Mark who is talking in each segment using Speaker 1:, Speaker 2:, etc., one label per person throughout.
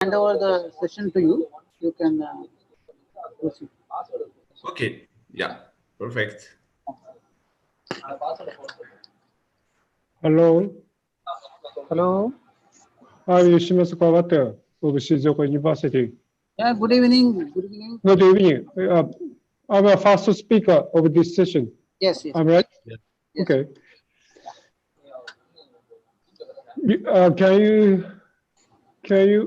Speaker 1: hand over the session to you. You can proceed.
Speaker 2: Okay. Yeah. Perfect.
Speaker 3: Hello,
Speaker 1: Hello.
Speaker 3: I'm Yoshimitsu Kawata of Shizuoka University.
Speaker 1: Yeah. Good evening. Good evening.
Speaker 3: Good evening. I'm a first speaker of this session.
Speaker 1: Yes. Yes.
Speaker 3: I'm right?
Speaker 2: Yes.
Speaker 1: Yes.
Speaker 3: Okay. Can you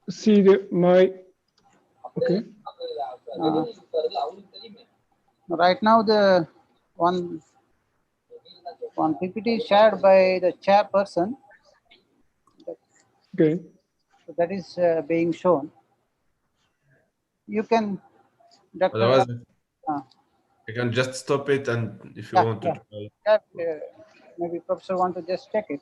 Speaker 3: see my? Okay.
Speaker 1: Right now, the one PPT is shared by the chairperson.
Speaker 3: Okay.
Speaker 1: So that is being shown. You can, Dr.
Speaker 2: Otherwise, I can just stop it, and if you want to try.
Speaker 1: Yeah, maybe professor want to just check it.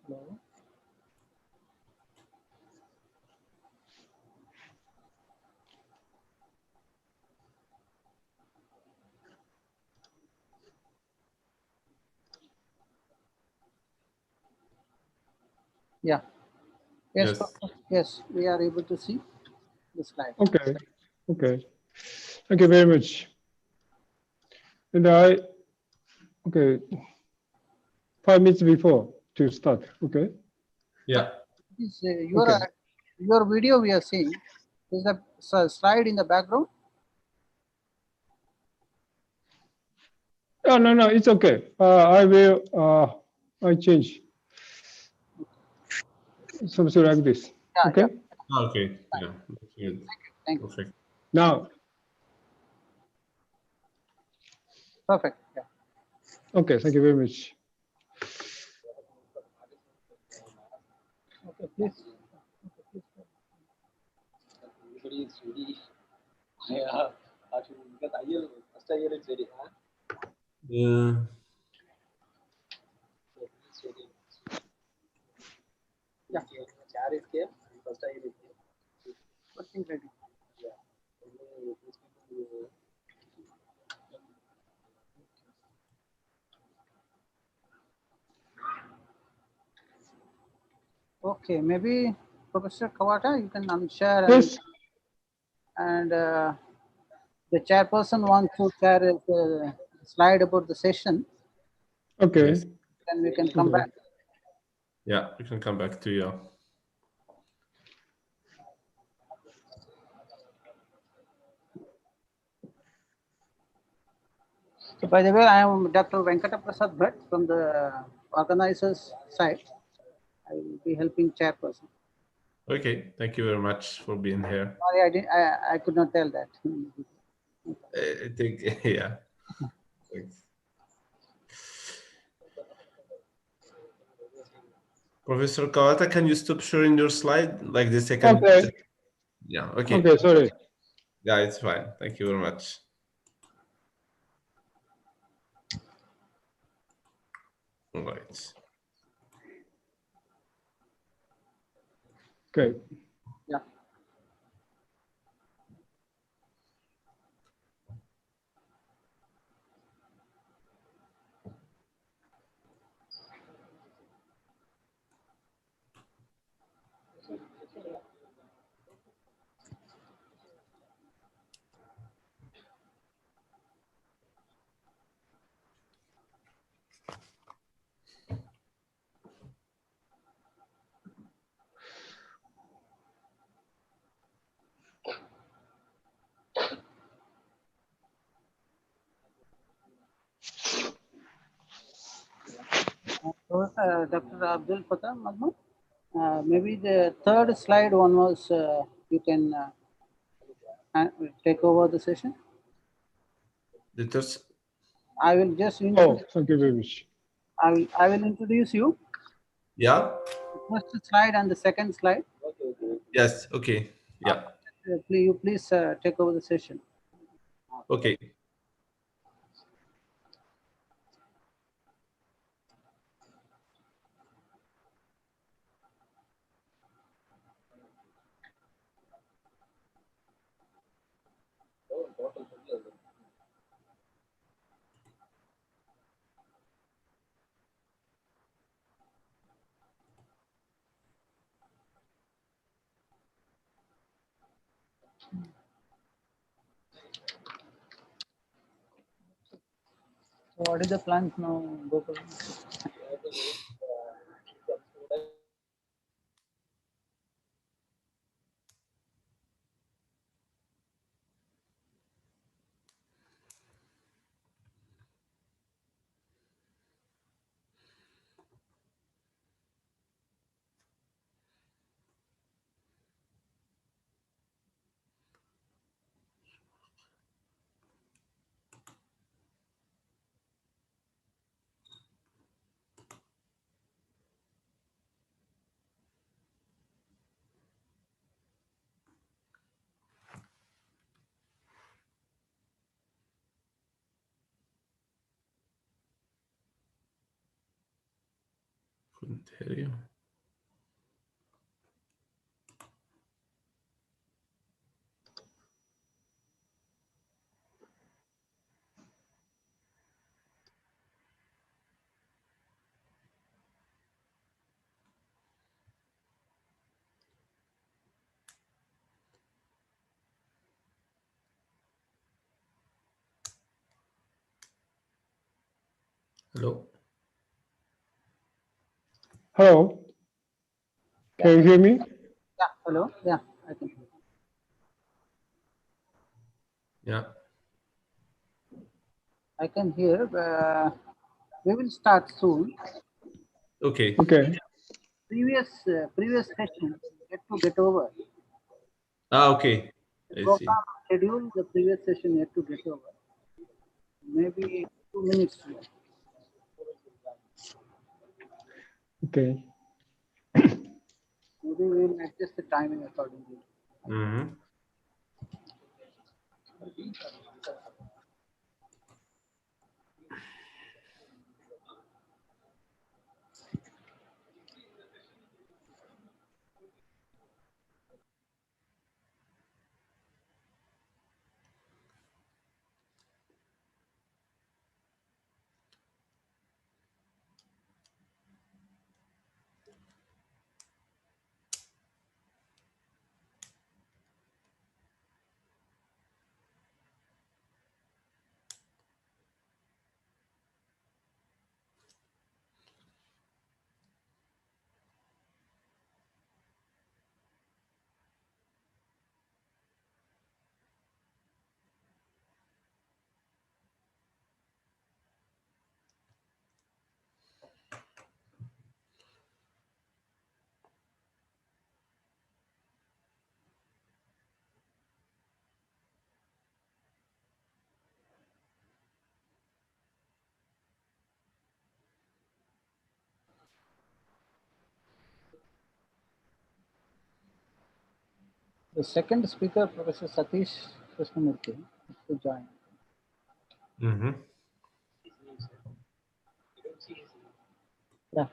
Speaker 1: Hello. Yeah. Yes.
Speaker 2: Yes.
Speaker 1: Professor. Yes, we are able to see the slide.
Speaker 3: Okay. Okay. Thank you very much. And okay, 5 minutes before to start. Okay.
Speaker 2: Yeah.
Speaker 1: This,
Speaker 3: Okay.
Speaker 1: your video we are seeing is the slide in the background.
Speaker 3: Oh, no, it's okay. I will, I change something like this.
Speaker 1: Yeah.
Speaker 3: Okay.
Speaker 1: Yeah.
Speaker 2: Okay. Yeah. That's good.
Speaker 1: Thank you.
Speaker 2: Perfect.
Speaker 3: Now,
Speaker 1: Perfect. Yeah.
Speaker 3: okay. Thank you very much.
Speaker 1: Okay, please.
Speaker 4: Everybody is ready. Yeah, actually, because IL first year is ready. Huh?
Speaker 2: Yeah.
Speaker 4: So it's ready.
Speaker 1: Yeah.
Speaker 4: Chair is came. First year is came.
Speaker 1: Everything ready.
Speaker 4: Yeah. Only these people.
Speaker 1: Okay, maybe Professor Kawata, you can unshare
Speaker 3: Yes.
Speaker 1: and the chairperson wants to share the slide about the session.
Speaker 3: Okay.
Speaker 2: Yes.
Speaker 1: Then we can come
Speaker 3: Okay.
Speaker 1: back.
Speaker 2: Yeah. We can come back to you.
Speaker 1: So by the way, I am Dr. Venkata Prasad Bhatt from the organizers side. I will be helping chairperson.
Speaker 2: Okay. Thank you very much for being here.
Speaker 1: Sorry, I could not tell that.
Speaker 2: I think, yeah. Thanks. Professor Kawata, can you stop sharing your slide like this? I can.
Speaker 3: Okay.
Speaker 2: Yeah. Okay.
Speaker 3: Okay. Sorry.
Speaker 2: Yeah, it's fine. Thank you very much. All right.
Speaker 3: Okay.
Speaker 1: Yeah. Dr. Abdul Fatah Mahmood. Maybe the third slide one was you can take over the session.
Speaker 2: The third.
Speaker 1: I will just
Speaker 3: Oh,
Speaker 1: introduce,
Speaker 3: thank you very much.
Speaker 1: I will introduce you.
Speaker 2: Yeah.
Speaker 1: The first slide and the second slide.
Speaker 2: Yes. Okay. Yeah.
Speaker 1: Please take over the session.
Speaker 2: Okay.
Speaker 1: So what is the plan now, Gopal?
Speaker 2: Couldn't hear you. Hello.
Speaker 3: Hello. Can you hear me?
Speaker 1: Yeah, hello. Yeah, I can.
Speaker 2: Yeah.
Speaker 1: I can hear. We will start soon.
Speaker 2: Okay.
Speaker 3: Okay.
Speaker 1: Previous session yet to get over.
Speaker 2: Ah, okay.
Speaker 1: The
Speaker 2: I see.
Speaker 1: program schedule the previous session yet to get over. Maybe 2 minutes.
Speaker 3: Okay.
Speaker 1: Maybe we will adjust the timing accordingly.
Speaker 2: Mm-hmm.
Speaker 1: The second speaker, Professor Satish Krishnamurthy, is to join.
Speaker 2: Mm-hmm.
Speaker 1: Yeah.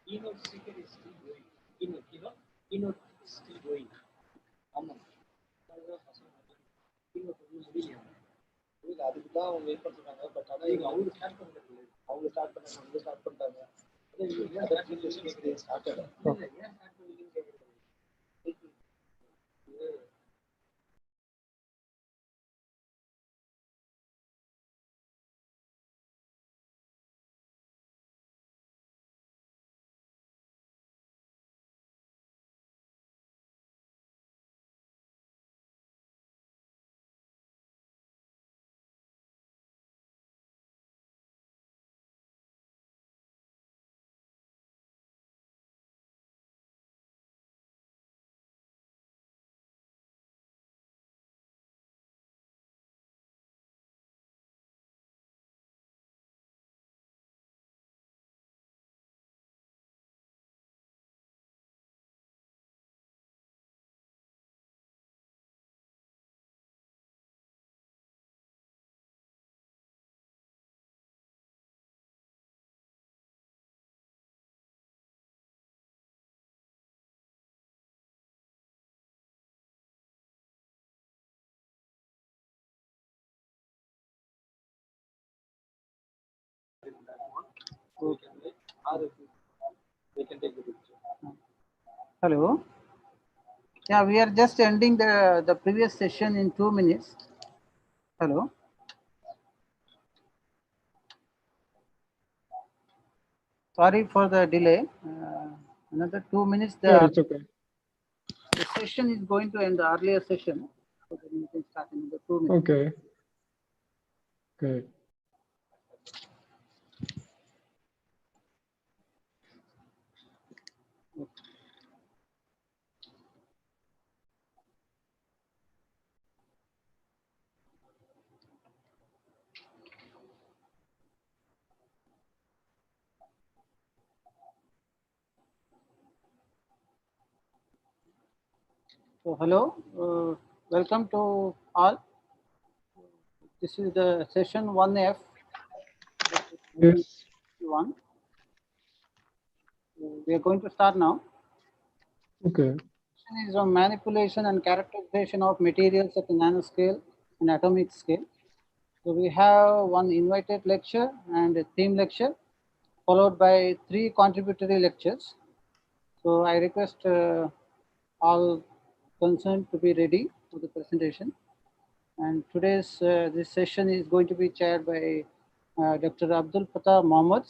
Speaker 4: keynote speaker is still going. Keynote is still going. ஆமாம். keynote முடியல. அதுக்கு தான் அவங்க wait பண்றாங்க. But ஆனா அவங்க start பண்றாங்க. அவங்க ஸ்டார்ட் பண்ணிட்டாங்க. அதான் start
Speaker 1: Hello. Yeah, we are just ending the previous session in 2 minutes. Hello. Sorry for the delay. Another 2 minutes.
Speaker 3: Yeah, it's okay.
Speaker 1: The session is going to end the earlier session. So then we can start in the 2 minutes.
Speaker 3: Okay. Okay.
Speaker 1: So hello, welcome to all. This is the session 1F.
Speaker 3: Yes.
Speaker 1: One. We are going to start now.
Speaker 3: Okay.
Speaker 1: Is on manipulation and characterization of materials at the nanoscale and atomic scale. So we have one invited lecture and a theme lecture, followed by 3 contributory lectures. So I request all concerned to be ready for the presentation. And today's this session is going to be chaired by Dr. Abdul Fatah Mohammed,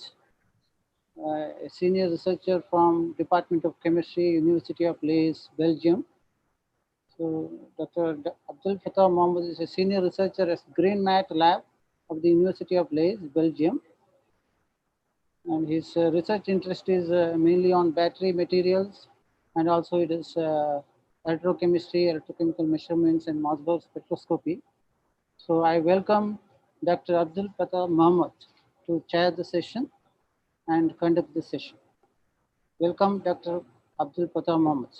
Speaker 1: a senior researcher from Department of Chemistry, University of Leeds, Belgium. So Dr. Abdul Fatah Mohammed is a senior researcher at Green Mat Lab of the University of Leeds, Belgium. And his research interest is mainly on battery materials, and also it is electrochemistry, electrochemical measurements, and Mossberg spectroscopy. So I welcome Dr. Abdul Fatah Mohammed to chair the session and conduct the session. Welcome, Dr. Abdul Fatah Mohammed.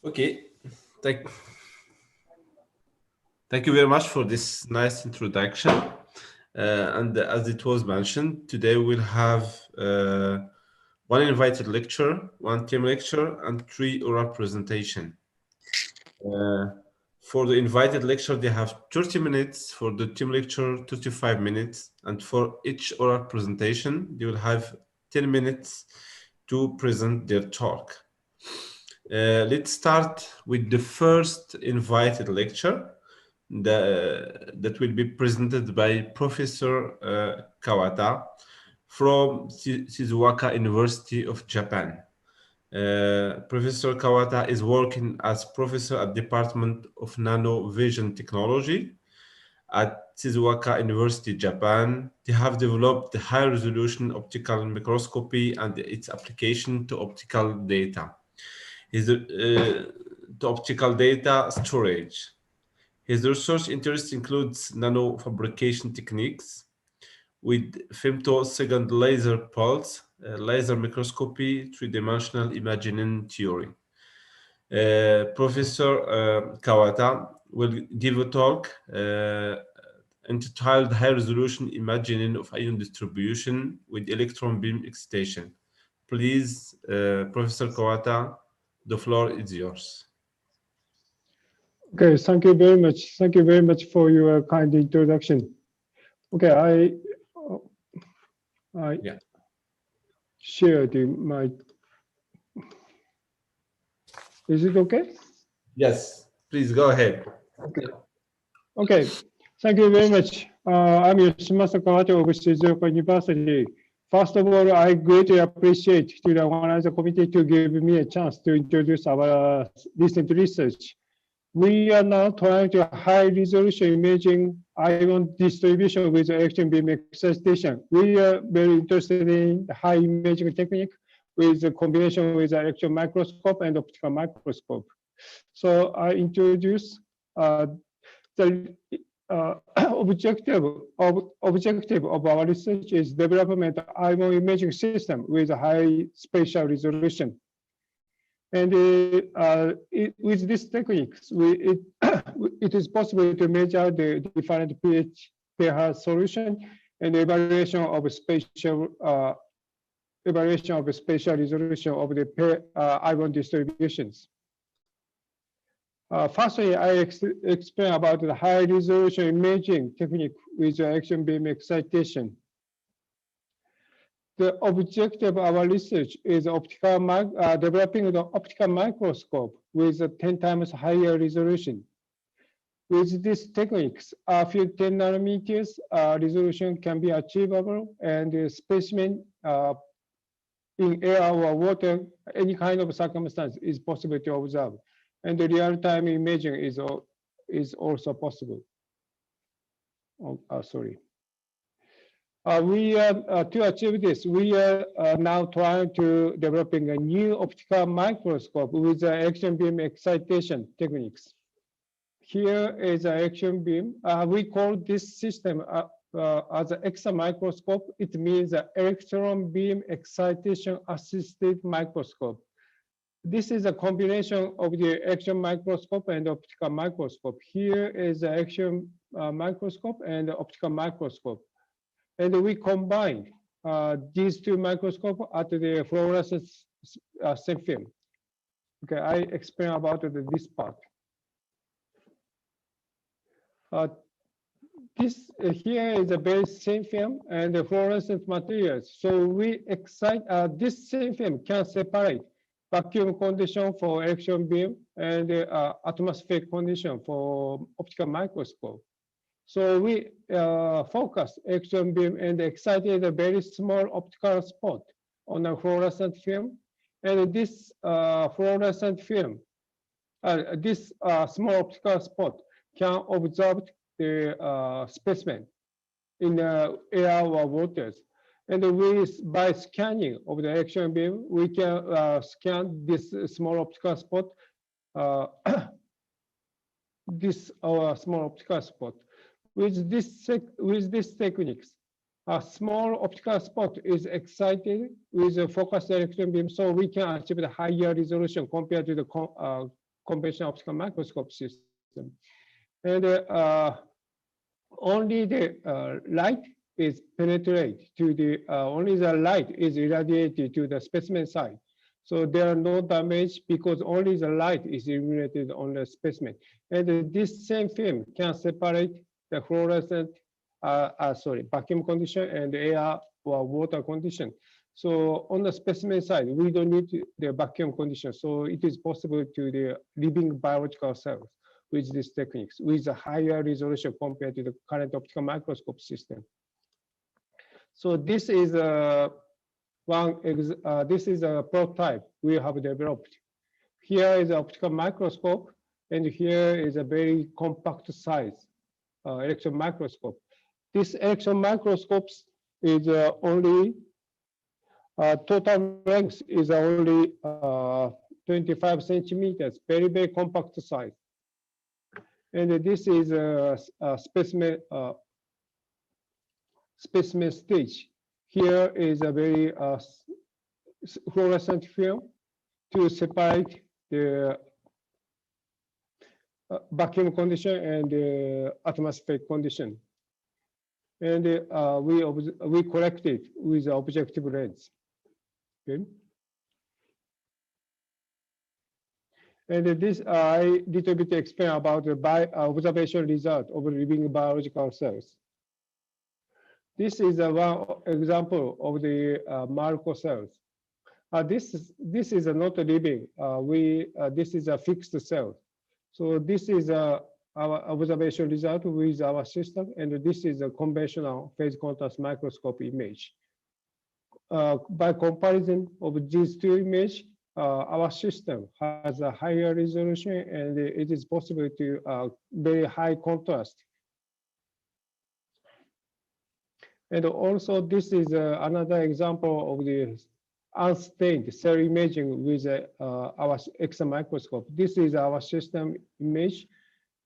Speaker 2: Okay, thank you very much for this nice introduction. And as it was mentioned, today we'll have one invited lecture, one team lecture, and 3 oral presentation. For the invited lecture, they have 30 minutes. For the team lecture, 35 minutes. And for each oral presentation, they will have 10 minutes to present their talk. Let's start with the first invited lecture that will be presented by Professor Kawata from Shizuoka University of Japan. Professor Kawata is working as professor at Department of Nano Vision Technology at Shizuoka University, Japan. They have developed the high-resolution optical microscopy and its application to optical data. To optical data storage. His research interest includes nanofabrication techniques with femtosecond laser pulse, laser microscopy, 3-dimensional imaging theory. Professor Kawata will give a talk entitled High Resolution Imagining of Ion Distribution with Electron Beam Excitation. Please, Professor Kawata, the floor is yours.
Speaker 3: Okay, thank you very much. Thank you very much for your kind introduction. Okay, I
Speaker 2: Yeah.
Speaker 3: shared my. Is it okay?
Speaker 2: Yes, please go ahead.
Speaker 3: Okay. Okay. Thank you very much. I'm Yoshimasa Kawata of Shizuoka University. First of all, I greatly appreciate to the organizer committee to give me a chance to introduce our recent research. We are now trying to high resolution imaging ion distribution with electron beam excitation. We are very interested in the high imaging technique with the combination with the electron microscope and optical microscope. So I introduce the objective of our research is development of ion imaging system with a high spatial resolution. And with these techniques, it is possible to measure the different pH solution and evaluation of spatial resolution of the ion distributions. Firstly, I explain about the high resolution imaging technique with electron beam excitation. The objective of our research is developing the optical microscope with a 10 times higher resolution. With these techniques, a few 10 nanometers resolution can be achievable, and the specimen in air or water, any kind of circumstance is possible to observe. And the real-time imaging is also possible. Oh, sorry. To achieve this, we are now trying to developing a new optical microscope with the electron beam excitation techniques. Here is an electron beam. We call this system as an EXA microscope. It means an electron beam excitation assisted microscope. This is a combination of the electron microscope and optical microscope. Here is the electron microscope and the optical microscope. And we combine these two microscopes at the fluorescent thin film. Okay, I explain about this part. Here is a very thin film and the fluorescent materials. So we excite this thin film can separate vacuum condition for electron beam and atmospheric condition for optical microscope. So we focus electron beam and excited a very small optical spot on a fluorescent film. And this fluorescent film, this small optical spot can observe the specimen in air or waters. And by scanning of the electron beam, we can scan this small optical spot, this small optical spot. With these techniques, a small optical spot is excited with a focused electron beam, so we can achieve the higher resolution compared to the conventional optical microscope system. And only the light is penetrated to the, only the light is irradiated to the specimen side. So there are no damage because only the light is illuminated on the specimen. And this same film can separate the fluorescent, vacuum condition and air or water condition. So on the specimen side, we don't need the vacuum condition. So it is possible to the living biological cells with these techniques with a higher resolution compared to the current optical microscope system. So this is a prototype we have developed. Here is an optical microscope, and here is a very compact size electron microscope. This electron microscope is only total length is only 25 centimeters, very, very compact size. And this is a specimen stage. Here is a very fluorescent film to separate the vacuum condition and atmospheric condition. and we collect it with the objective lens. Okay. And this I little bit explain about the observation result of living biological cells. This is one example of the Marco cells. This is not living. This is a fixed cell. So this is our observation result with our system, and this is a conventional phase contrast microscope image. By comparison of these two images, our system has a higher resolution, and it is possible to very high contrast. And also, this is another example of the unstained cell imaging with our X microscope. This is our system image,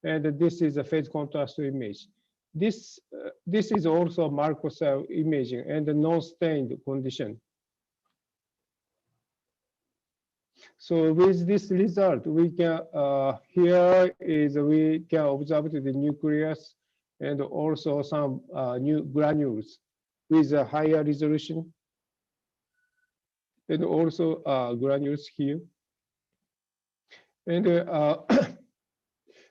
Speaker 3: and this is a phase contrast image. This is also Marco cell imaging and the non-stained condition. So with this result, we can here is we can observe the nucleus and also some new granules with a higher resolution, and also granules here, and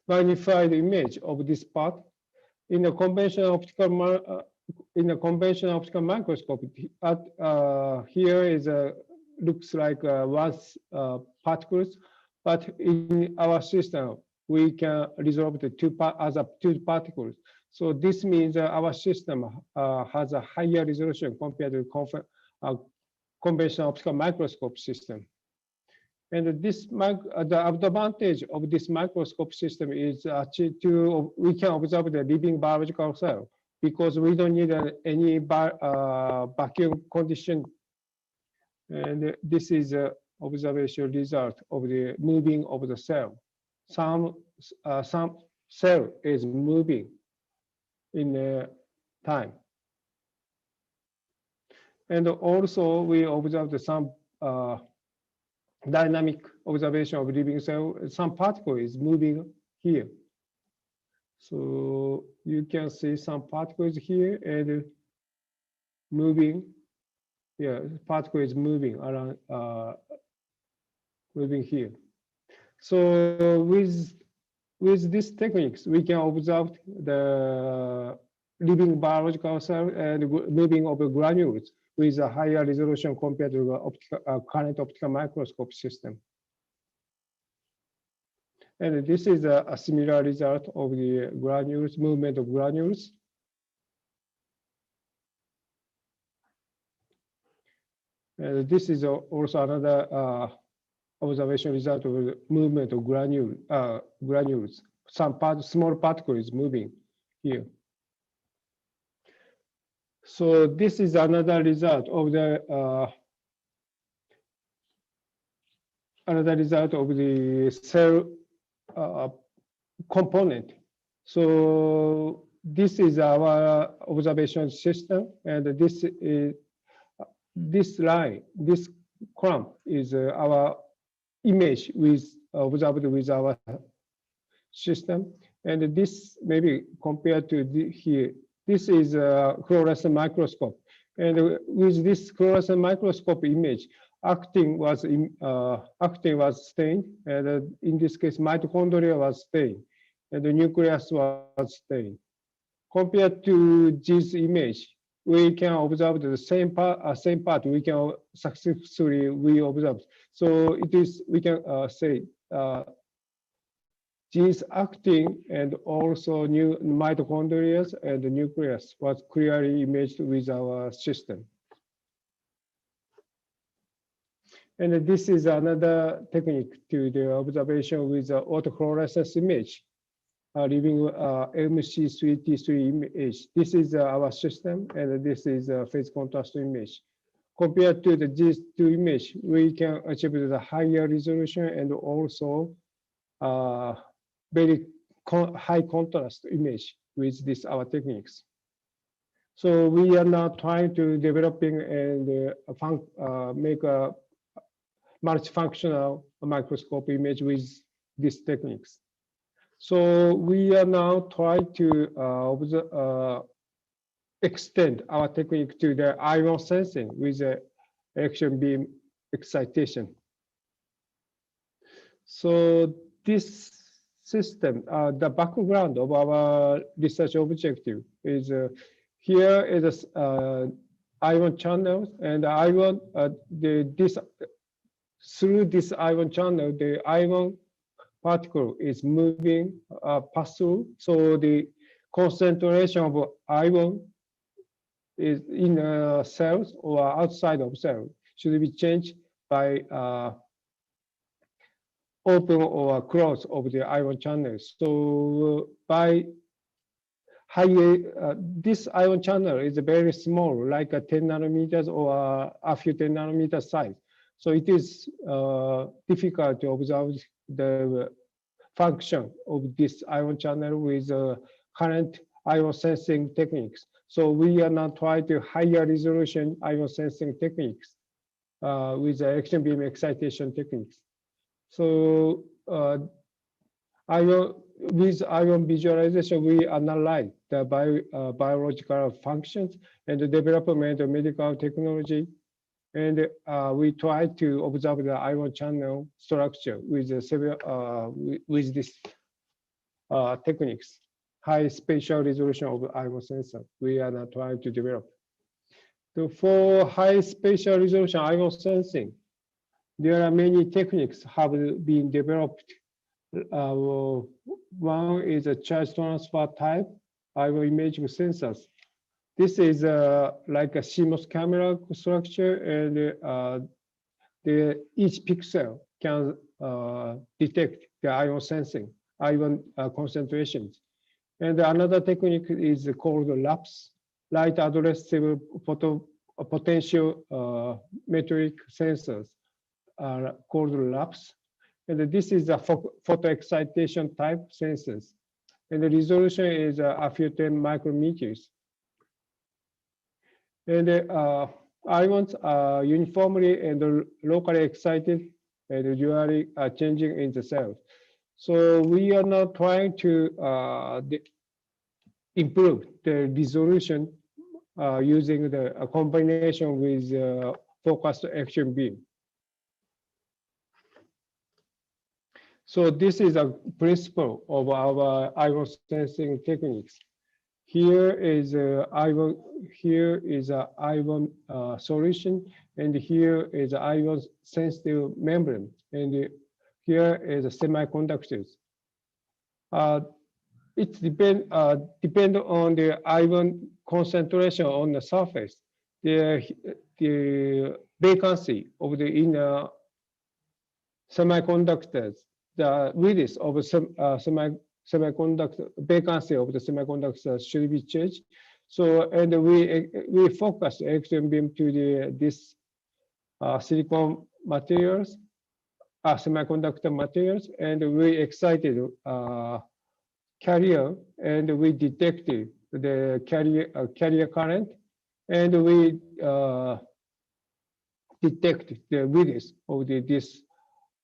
Speaker 3: magnified image of this part in a conventional optical microscope. Here is looks like particles, but in our system we can resolve the two particles. So this means our system has a higher resolution compared to conventional optical microscope system. And this the advantage of this microscope system is actually we can observe the living biological cell because we don't need any vacuum condition. And this is an observation result of the moving of the cell. Some cell is moving in time. And also we observed some dynamic observation of living cell. Some particle is moving here. So you can see some particles here and moving. Yeah, particle is moving around, moving here. So with these techniques, we can observe the living biological cell and moving of the granules with a higher resolution compared to the current optical microscope system. And this is a similar result of the granules, movement of granules. And this is also another observation result of the movement of granules. Some small particle is moving here. So this is another result of the cell component. So this is our observation system, and this line, this column is our image observed with our system, and this maybe compared to here. This is a fluorescent microscope, and with this fluorescent microscope image, actin was stained, and in this case, mitochondria was stained, and the nucleus was stained. Compared to this image, we can observe the same part. We can successfully observe. So it is we can say genes actin and also new mitochondria and the nucleus was clearly imaged with our system. And this is another technique to the observation with the autofluorescence image, leaving MC3T3 image. This is our system, and this is a phase contrast image. Compared to these two images, we can achieve the higher resolution and also very high contrast image with our techniques. So we are now trying to developing and make a multifunctional microscope image with these techniques. So we are now trying to extend our technique to the ion sensing with the action beam excitation. So this system, the background of our research objective is here is ion channels, and ion through this ion channel, the ion particle is moving pass through. So the concentration of ion is in cells or outside of cells should be changed by open or close of the ion channels. So by this ion channel is very small, like a 10 nanometers or a few 10 nanometer size. So it is difficult to observe the function of this ion channel with current ion sensing techniques. So we are now trying to higher resolution ion sensing techniques with the action beam excitation techniques. So with ion visualization, we analyze the biological functions and the development of medical technology. And we try to observe the ion channel structure with this techniques, high spatial resolution of ion sensor. We are now trying to develop. So for high spatial resolution ion sensing, there are many techniques have been developed. One is a charge transfer type ion imaging sensors. This is like a CMOS camera structure, and each pixel can detect the ion sensing, ion concentrations. And another technique is called LAPS, light addressable potential metric sensors, called LAPS. And this is a photo excitation type sensors. And the resolution is a few 10 micrometers. And ions are uniformly and locally excited and usually changing in the cells. So we are now trying to improve the resolution using the combination with focused action beam. So this is a principle of our ion sensing techniques. Here is a ion solution, and here is ion sensitive membrane, and here is semiconductors. It depend on the ion concentration on the surface. The vacancy of the inner semiconductors, the width of semiconductor vacancy of the semiconductors should be changed. So, and we focus X-ray beam to this silicon materials, semiconductor materials, and we excited carrier, and we detected the carrier current, and we detect the width of this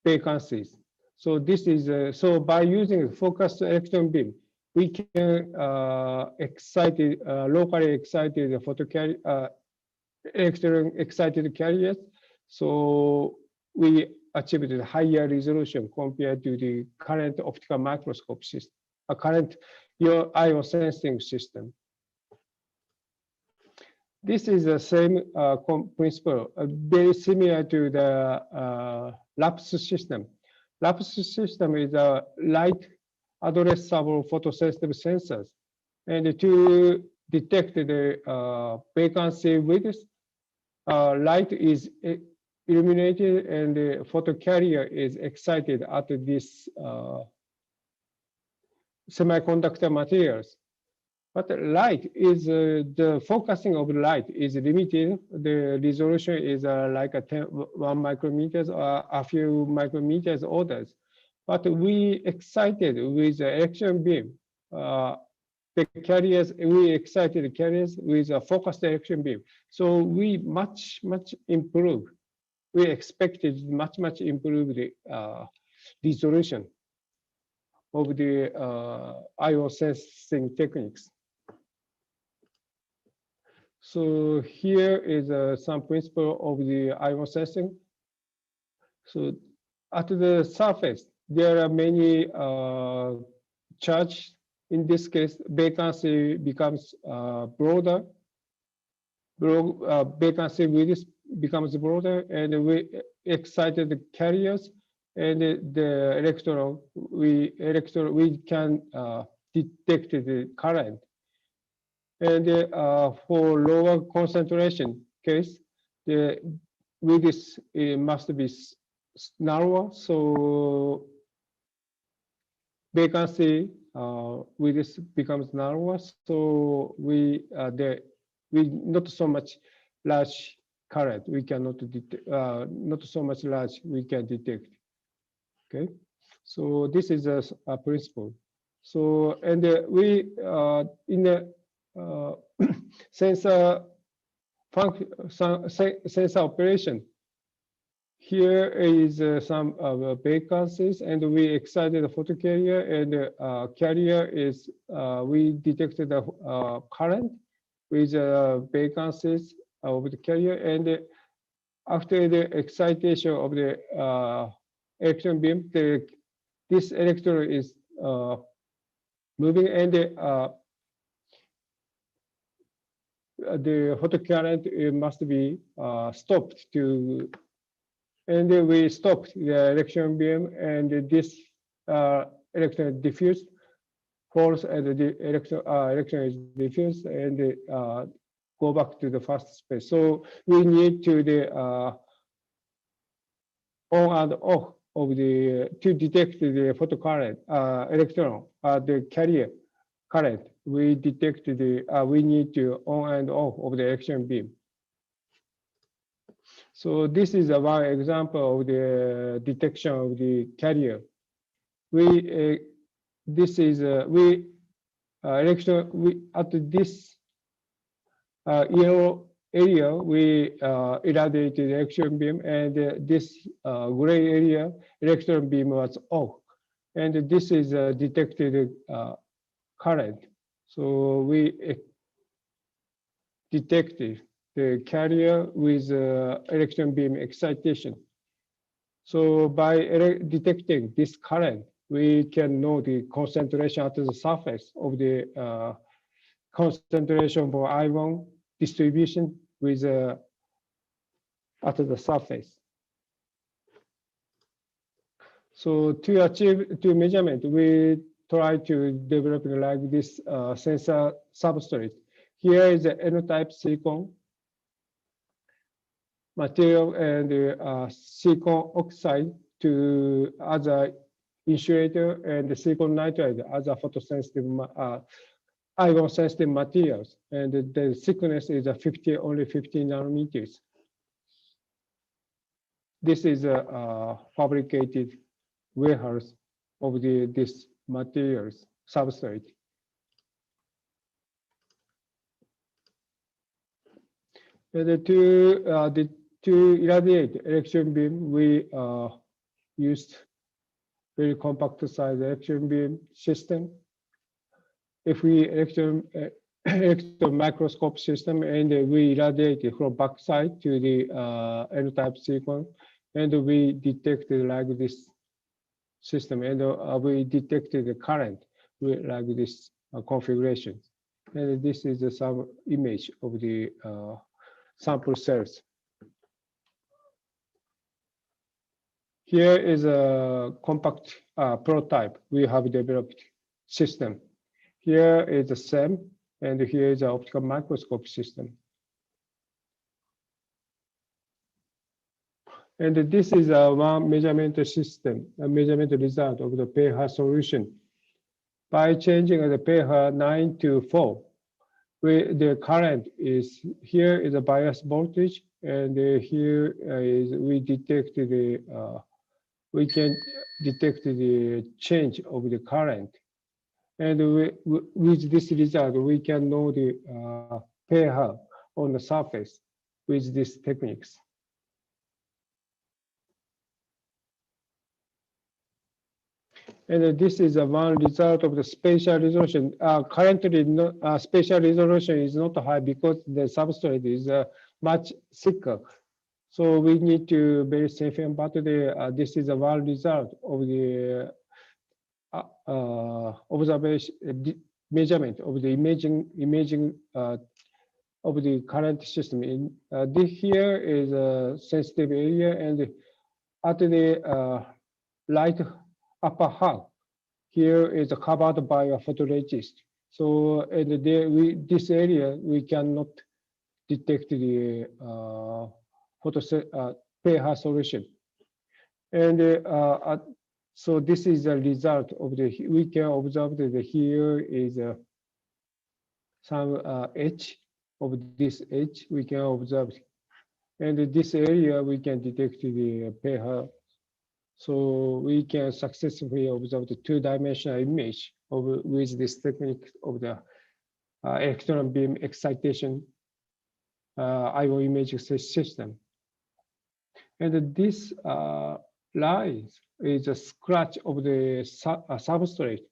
Speaker 3: vacancies. So this is so by using focused electron beam, we can locally excited electron excited carriers. So we achieved a higher resolution compared to the current optical microscope system, current ion sensing system. This is the same principle, very similar to the LAPS system. LAPS system is a light addressable photosensitive sensors, and to detect the vacancy width, light is illuminated and the photocarrier is excited at this semiconductor materials. But light is the focusing of light is limited. The resolution is like a 1 micrometers or a few micrometers orders. But we excited with the action beam, the carriers. We excited the carriers with a focused action beam. So we much improve. We expected much improve the resolution of the ion sensing techniques. So here is some principle of the ion sensing. So at the surface, there are many charge. In this case, vacancy becomes broader. Vacancy width becomes broader, and we excited the carriers, and the electron we can detect the current. And for lower concentration case, the width must be narrower, so vacancy width becomes narrower. So we not so much large current we cannot detect, not so much large we can detect. Okay, so this is a principle. So and we in the sensor sensor operation. Here is some vacancies, and we excited the photocarrier, and carrier is we detected the current with vacancies of the carrier, and after the excitation of the electron beam, this electron is moving, and the photocurrent must be stopped to. And we stopped the electron beam, and this electron diffused, falls, and the electron is diffused, and go back to the first space. So we need to the on and off of the to detect the photocurrent electron, the carrier current. We detect the we need to on and off of the electron beam. So this is one example of the detection of the carrier. We this is we electron we at this yellow area we irradiated electron beam, and this gray area electron beam was off, and this is detected current. So we detected the carrier with electron beam excitation. So by detecting this current, we can know the concentration at the surface of the concentration for ion distribution with at the surface. So to achieve measurement, we try to develop like this sensor substrate. Here is the N-type silicon material, and silicon oxide to as a insulator, and the silicon nitride as a photosensitive ion sensitive materials, and the thickness is only 15 nanometers. This is a fabricated warehouse of this materials substrate. And to irradiate electron beam, we used very compact size electron beam system. If we electron microscope system, and we irradiate it from backside to the N-type silicon, and we detected like this system, and we detected the current with like this configuration. And this is some image of the sample cells. Here is a compact prototype we have developed system. Here is the SEM, and here is the optical microscope system. And this is one measurement system, a measurement result of the pH solution. By changing the pH 9 to 4, the current is, here is a bias voltage, and here is we detect the we can detect the change of the current, and with this result we can know the pH on the surface with these techniques. And this is one result of the spatial resolution. Currently, spatial resolution is not high because the substrate is much thicker. So we need to be very safe, but this is one result of the observation measurement of the imaging of the current system. This here is a sensitive area, and at the right upper half, here is covered by a photoresist. So and there this area we cannot detect the pH solution. And so this is a result of we can observe that here is some edge of this edge we can observe. And this area we can detect the pH. So we can successfully observe the two-dimensional image with this technique of the electron beam excitation IO imaging system. And this line is a scratch of the substrate.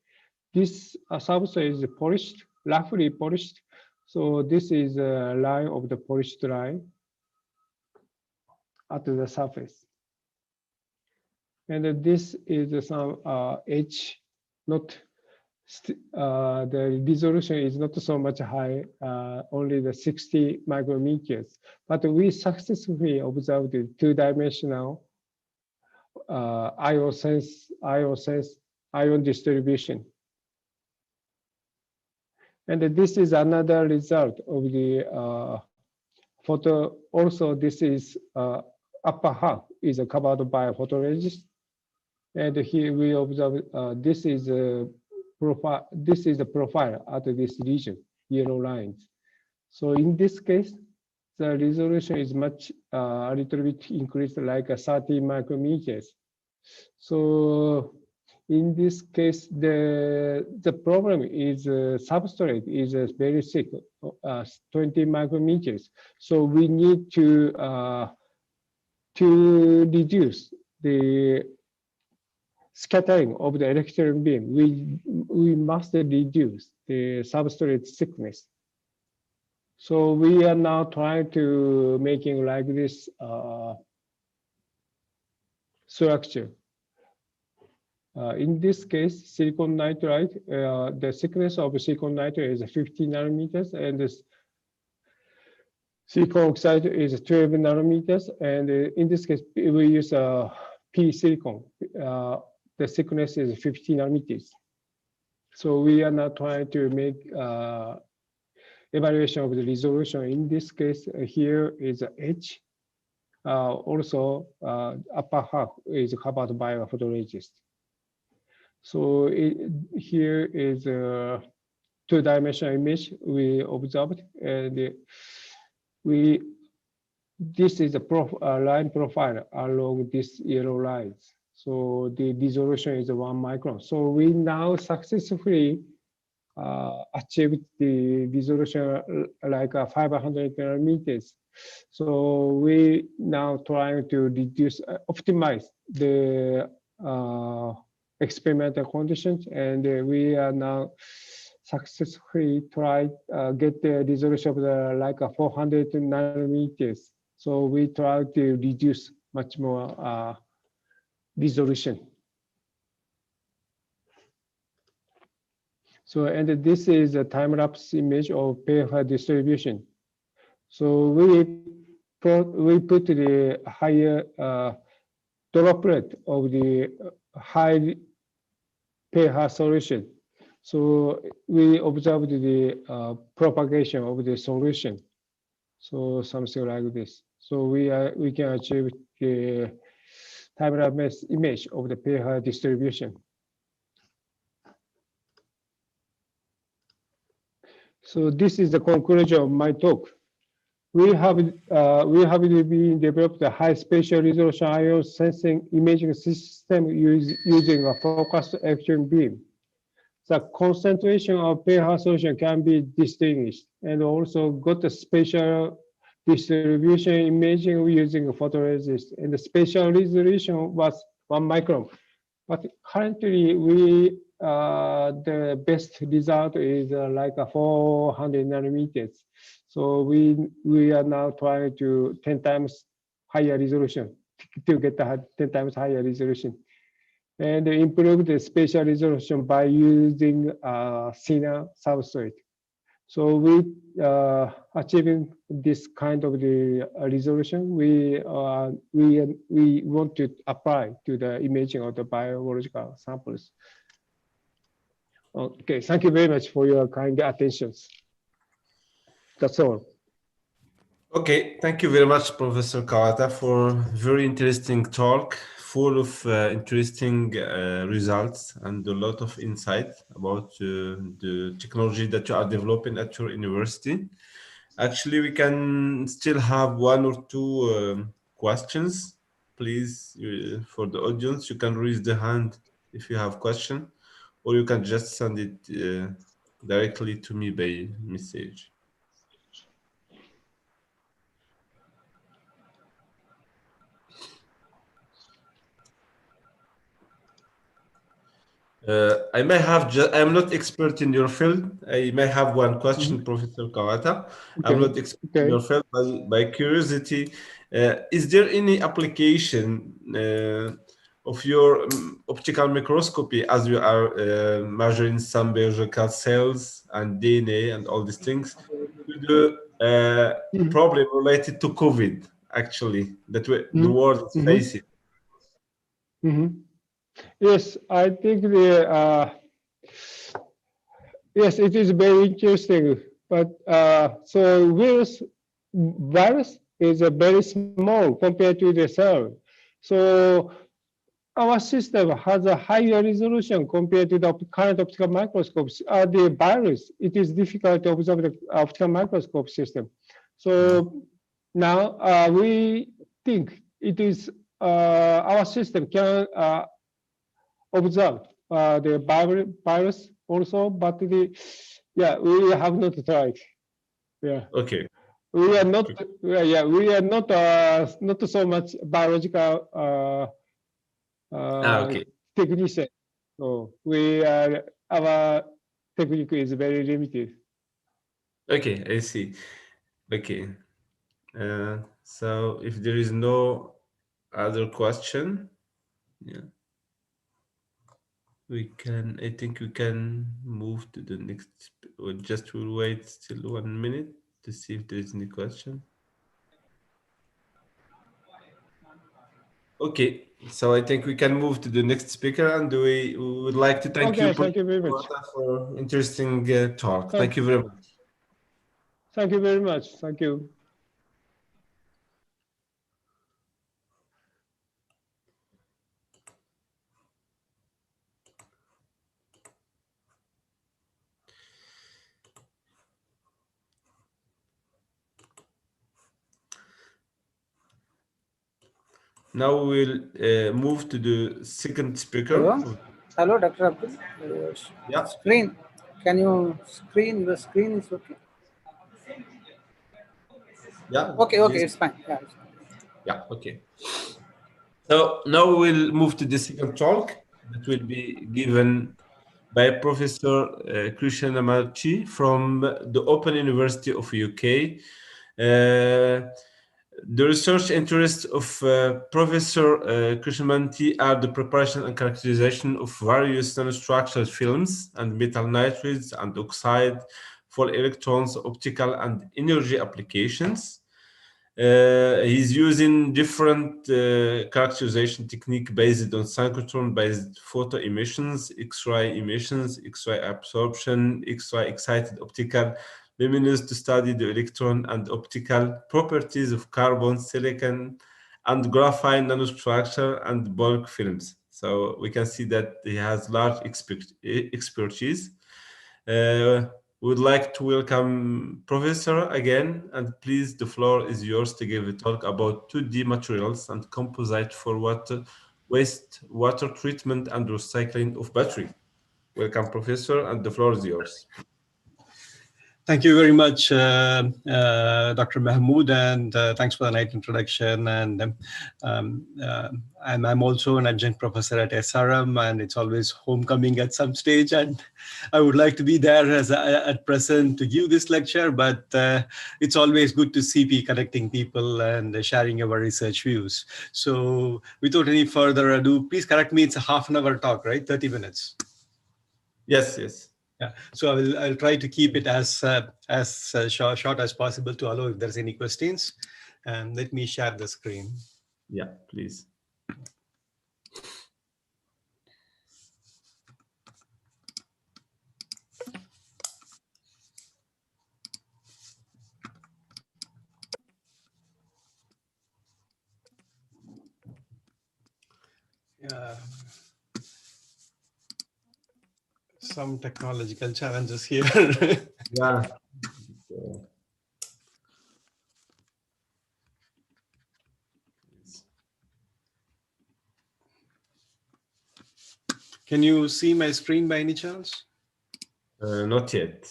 Speaker 3: This substrate is polished, roughly polished. So this is a line of the polished line at the surface. And this is some edge, not the resolution is not so much high, only the 60 micrometers. But we successfully observed the two-dimensional ion distribution. And this is another result of the photo. Also, this is upper half is covered by a photoresist. And here we observe this is a profile. This is the profile at this region, yellow lines. So in this case, the resolution is much a little bit increased, like 30 micrometers. So in this case, the problem is substrate is very thick, 20 micrometers. So we need to reduce the scattering of the electron beam. We must reduce the substrate thickness. So we are now trying to making like this structure. In this case, silicon nitride, the thickness of silicon nitride is 50 nanometers, and this silicon oxide is 12 nanometers. And in this case, we use P silicon. The thickness is 50 nanometers. So we are now trying to make evaluation of the resolution. In this case, here is H. Also, upper half is covered by a photoresist. So here is a two-dimensional image we observed, and this is a line profile along these yellow lines. So the resolution is 1 micron. So we now successfully achieved the resolution like 500 nanometers. So we now trying to reduce, optimize the experimental conditions, and we are now successfully try get the resolution of the like 400 nanometers. So we try to reduce much more resolution. So, and this is a time-lapse image of pH distribution. So we put the higher droplet of the high pH solution. So we observed the propagation of the solution. So something like this. So we can achieve the time-lapse image of the pH distribution. So this is the conclusion of my talk. We have been developed a high spatial resolution ion sensing imaging system using a focused electron beam. The concentration of pH solution can be distinguished, and also got the spatial distribution imaging using a photoresist, and the spatial resolution was 1 micron. But currently, the best result is like a 400 nanometers. So we are now trying to 10 times higher resolution to get the 10 times higher resolution, and improve the spatial resolution by using thinner substrate. So we achieving this kind of the resolution, we want to apply to the imaging of the biological samples. Okay, thank you very much for your kind attention. That's all.
Speaker 2: Okay, thank you very much, Professor Kawata, for very interesting talk, full of interesting results and a lot of insight about the technology that you are developing at your university. Actually, we can still have one or two questions. Please, for the audience, you can raise the hand if you have question, or you can just send it directly to me by message. I may have I'm not expert in your field. I may have one question, Professor Kawata. I'm not expert in your field, but by curiosity, is there any application of your optical microscopy as you are measuring some biological cells and DNA and all these things to the problem related to COVID, actually, that the world is facing?
Speaker 3: Yes, I think yes, it is very interesting. But so virus is a very small compared to the cell. So our system has a higher resolution compared to the current optical microscopes. The virus, it is difficult to observe the optical microscope system. So now we think it is our system can observe the virus also, but we have not tried. Yeah.
Speaker 2: Okay.
Speaker 3: We are not. We are not so much biological technician. So our technique is very limited.
Speaker 2: Okay, I see. Okay. So if there is no other question, yeah, I think we can move to the next, or just we'll wait still 1 minute to see if there is any question. Okay, so I think we can move to the next speaker, and we would like to thank you,
Speaker 3: Thank you very much
Speaker 2: for interesting talk. Thank you very much.
Speaker 3: Thank you very much. Thank you.
Speaker 2: Now we'll move to the second speaker.
Speaker 1: Hello, Dr. Abdul.
Speaker 2: Yeah.
Speaker 1: Screen. Can you screen? Your screen is okay.
Speaker 2: Yeah.
Speaker 1: Okay. Okay. It's fine. Yeah. It's fine.
Speaker 2: Yeah. Okay. So now we'll move to the second talk that will be given by Professor Krishnamurti from the Open University of UK. The research interests of Professor Krishnamurti are the preparation and characterization of various nanostructured films and metal nitrides and oxide for electrons, optical, and energy applications. He's using different characterization technique based on synchrotron-based photo emissions, X-ray emissions, X-ray absorption, X-ray excited optical luminance to study the electron and optical properties of carbon, silicon, and graphite nanostructure and bulk films. So we can see that he has large expertise. We would like to welcome Professor again, and please, the floor is yours to give a talk about 2D materials and composite for waste water treatment and recycling of battery. Welcome, Professor, and the floor is yours.
Speaker 5: Thank you very much, Dr. Mahmood, and thanks for the nice introduction. And I'm also an adjunct professor at SRM, and it's always homecoming at some stage. And I would like to be there at present to give this lecture, but it's always good to see connecting people and sharing our research views. So without any further ado, please correct me, it's a half an hour talk, right? 30 minutes.
Speaker 2: Yes, yes.
Speaker 5: Yeah, so I'll try to keep it as short as possible to allow if there's any questions. And let me share the screen.
Speaker 2: Yeah, please.
Speaker 5: Some technological challenges here.
Speaker 2: Yeah.
Speaker 5: Can you see my screen by any chance?
Speaker 2: Not yet.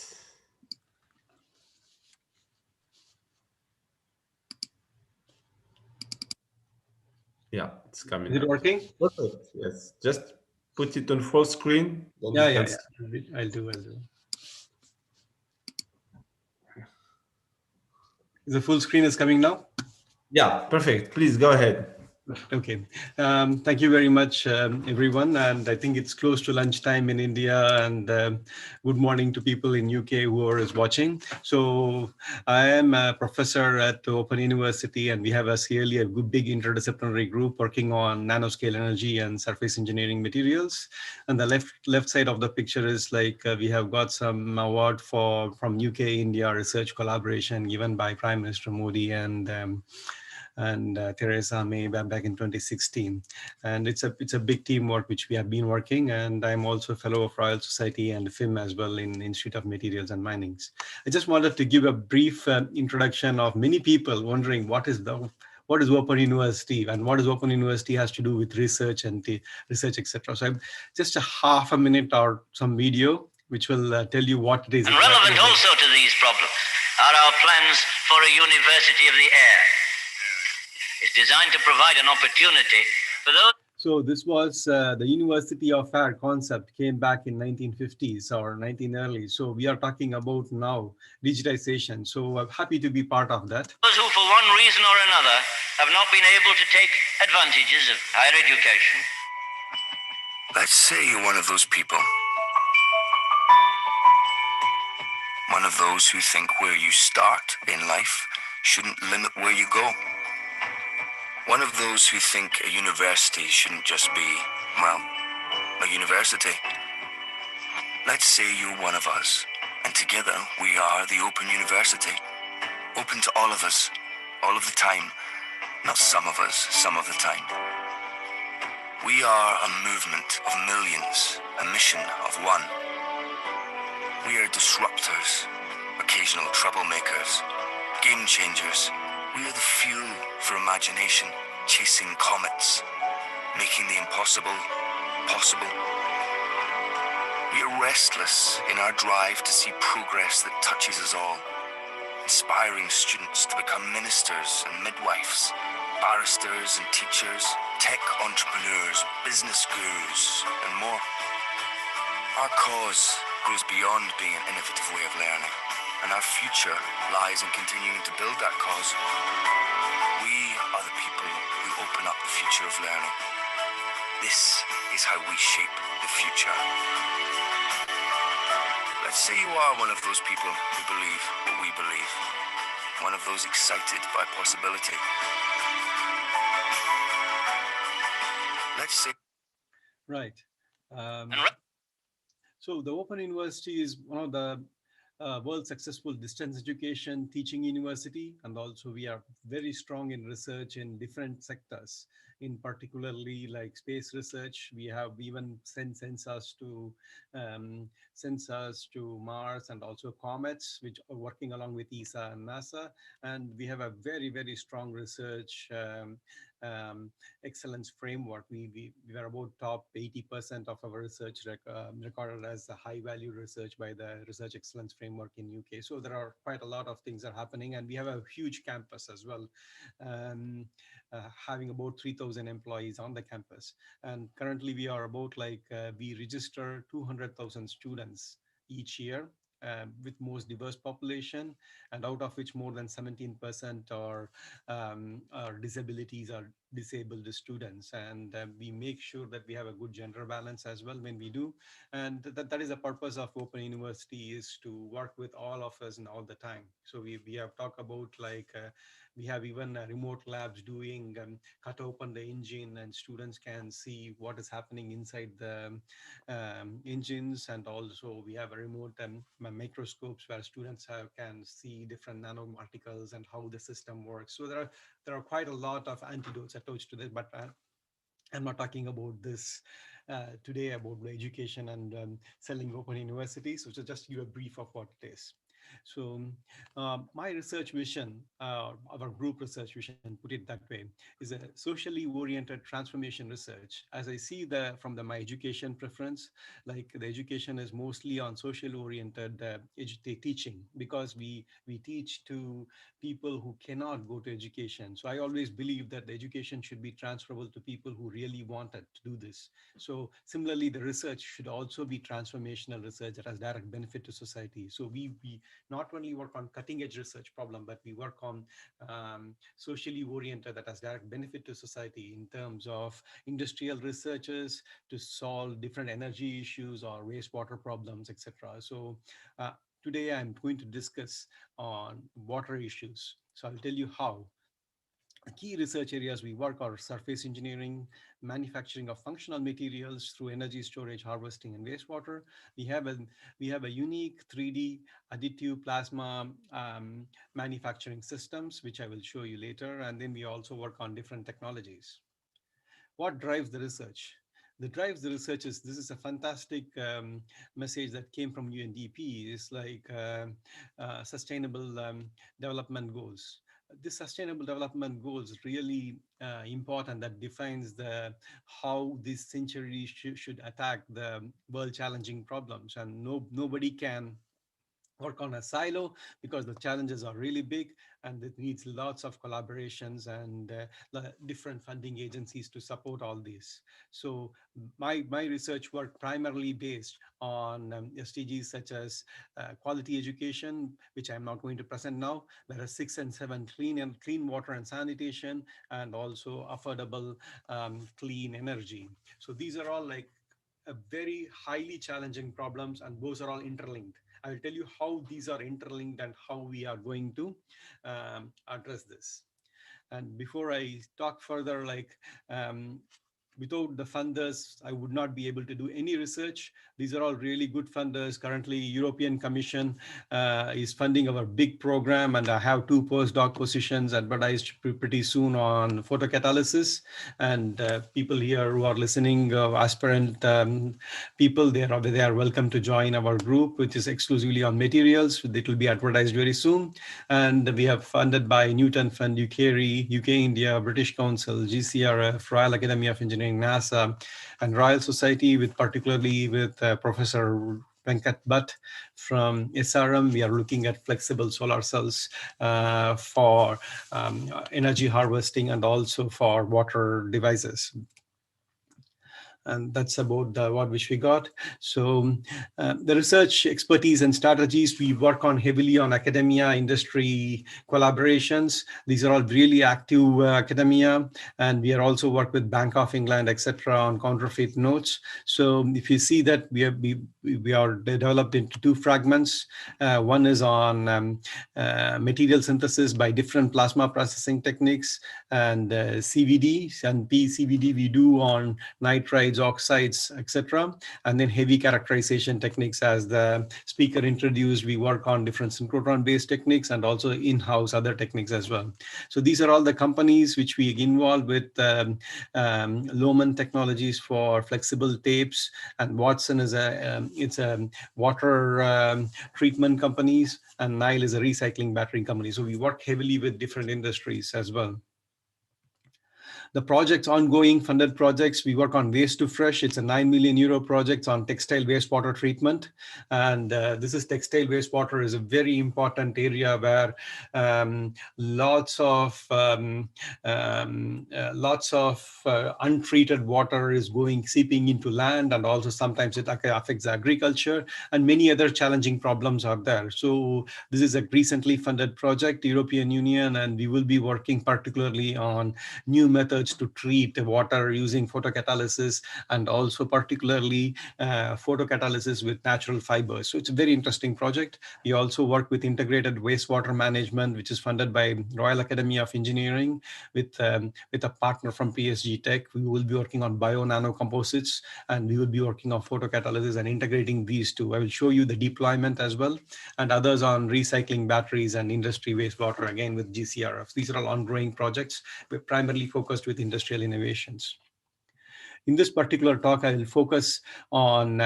Speaker 2: Yeah, it's coming.
Speaker 5: Is it working?
Speaker 2: Perfect. Yes, just put it on full screen.
Speaker 5: Yeah. I'll do. The full screen is coming now?
Speaker 2: Yeah, perfect. Please go ahead.
Speaker 5: Okay. Thank you very much, everyone. And I think it's close to lunchtime in India, and good morning to people in UK who are watching. So I am a professor at Open University, and we have really a good, big interdisciplinary group working on nanoscale energy and surface engineering materials. And the left side of the picture is like we have got some award from UK India research collaboration given by Prime Minister Modi and Theresa May back in 2016. And it's a big teamwork which we have been working. And I'm also a fellow of Royal Society and FIM as well in Institute of Materials and Minings. I just wanted to give a brief introduction of many people wondering what is Open University and what does Open University has to do with research and the research, etc. So just a half a minute or some video which will tell you what it is.
Speaker 6: And relevant also to these problems are our plans for a university of the air. It's designed to provide an opportunity for those.
Speaker 5: So this was the University of Air concept came back in 1950s or 19 early. So we are talking about now digitization. So I'm happy to be part of that.
Speaker 6: Those who for one reason or another have not been able to take advantages of higher education.
Speaker 7: Let's say you're one of those people. One of those who think where you start in life shouldn't limit where you go. One of those who think a university shouldn't just be, well, a university. Let's say you're one of us, and together we are the Open University. Open to all of us, all of the time. Not some of us, some of the time. We are a movement of millions, a mission of one. We are disruptors, occasional troublemakers, game changers. We are the fuel for imagination, chasing comets, making the impossible possible. We are restless in our drive to see progress that touches us all, inspiring students to become ministers and midwives, barristers and teachers, tech entrepreneurs, business gurus, and more. Our cause goes beyond being an innovative way of learning, and our future lies in continuing to build that cause. We are the people who open up the future of learning. This is how we shape the future. Let's say you are one of those people who believe what we believe, one of those excited by possibility. Let's say...
Speaker 5: Right. So the Open University is one of the world successful distance education teaching university, and also we are very strong in research in different sectors, in particularly like space research. We have even sent sensors to Mars and also comets, which are working along with ESA and NASA. And we have a very, very strong research excellence framework. We were about top 80% of our research recorded as a high value research by the Research Excellence Framework in UK. So there are quite a lot of things are happening, and we have a huge campus as well, having about 3,000 employees on the campus. And currently we are about we register 200,000 students each year, with most diverse population, and out of which more than 17% are disabilities or disabled students. And we make sure that we have a good gender balance as well when we do. And that is the purpose of Open University, is to work with all of us and all the time. So we have talked about we have even remote labs doing cut open the engine, and students can see what is happening inside the engines. And also we have a remote microscopes where students can see different nanoparticles and how the system works. So there are quite a lot of antidotes attached to this, but I'm not talking about this today, about the education and selling Open University. So just give a brief of what it is. So my research vision, our group research vision, put it that way, is a socially oriented transformation research. As I see from my education preference, like the education is mostly on social oriented teaching, because we teach to people who cannot go to education. So I always believe that the education should be transferable to people who really wanted to do this. So similarly, the research should also be transformational research that has direct benefit to society. So we not only work on cutting edge research problem, but we work on socially oriented that has direct benefit to society in terms of industrial researchers to solve different energy issues or wastewater problems, etc. So today I'm going to discuss on water issues. So I'll tell you how. The key research areas we work are surface engineering, manufacturing of functional materials through energy storage, harvesting, and wastewater. We have a unique 3D additive plasma manufacturing systems, which I will show you later. And then we also work on different technologies. What drives the research? The drives the research is, this is a fantastic message that came from UNDP, is sustainable development goals. This sustainable development goals really important, that defines how this century should attack the world challenging problems. And nobody can work on a silo, because the challenges are really big, and it needs lots of collaborations and different funding agencies to support all these. So my research work primarily based on SDGs such as quality education, which I'm not going to present now. There are 6 and 7, clean water and sanitation, and also affordable clean energy. So these are all a very highly challenging problems, and those are all interlinked. I will tell you how these are interlinked and how we are going to address this. And before I talk further, without the funders, I would not be able to do any research. These are all really good funders. Currently, European Commission is funding our big program, and I have 2 postdoc positions advertised pretty soon on photocatalysis. And people here who are listening, aspirant people, they are welcome to join our group, which is exclusively on materials. It will be advertised very soon. And we have funded by Newton Fund, UK India, British Council, GCRF, Royal Academy of Engineering, NASA, and Royal Society, particularly with Professor Venkat Bhatt from SRM. We are looking at flexible solar cells for energy harvesting, and also for water devices. And that's about what which we got. So the research expertise and strategies, we work on heavily on academia, industry collaborations. These are all really active academia, and we are also work with Bank of England, etc., on counterfeit notes. So if you see that we are developed into 2 fragments. One is on material synthesis by different plasma processing techniques, and CVD and PCVD we do on nitrides, oxides, etc. And then heavy characterization techniques, as the speaker introduced, we work on different synchrotron-based techniques, and also in-house other techniques as well. So these are all the companies which we involve with. Lohmann Technologies for flexible tapes, and Watson is it's a water treatment companies, and Nile is a recycling battery company. So we work heavily with different industries as well. The projects ongoing, funded projects, we work on Waste to Fresh. It's a €9 million project on textile wastewater treatment. And this is textile wastewater is a very important area where lots of untreated water is seeping into land, and also sometimes it affects agriculture, and many other challenging problems are there. So this is a recently funded project, European Union, and we will be working particularly on new methods to treat water using photocatalysis, and also particularly photocatalysis with natural fibers. So it's a very interesting project. We also work with integrated wastewater management, which is funded by Royal Academy of Engineering with a partner from PSG Tech. We will be working on bio-nanocomposites, and we will be working on photocatalysis and integrating these two. I will show you the deployment as well, and others on recycling batteries and industry wastewater, again with GCRF. These are all ongoing projects. We're primarily focused with industrial innovations. In this particular talk, I will focus on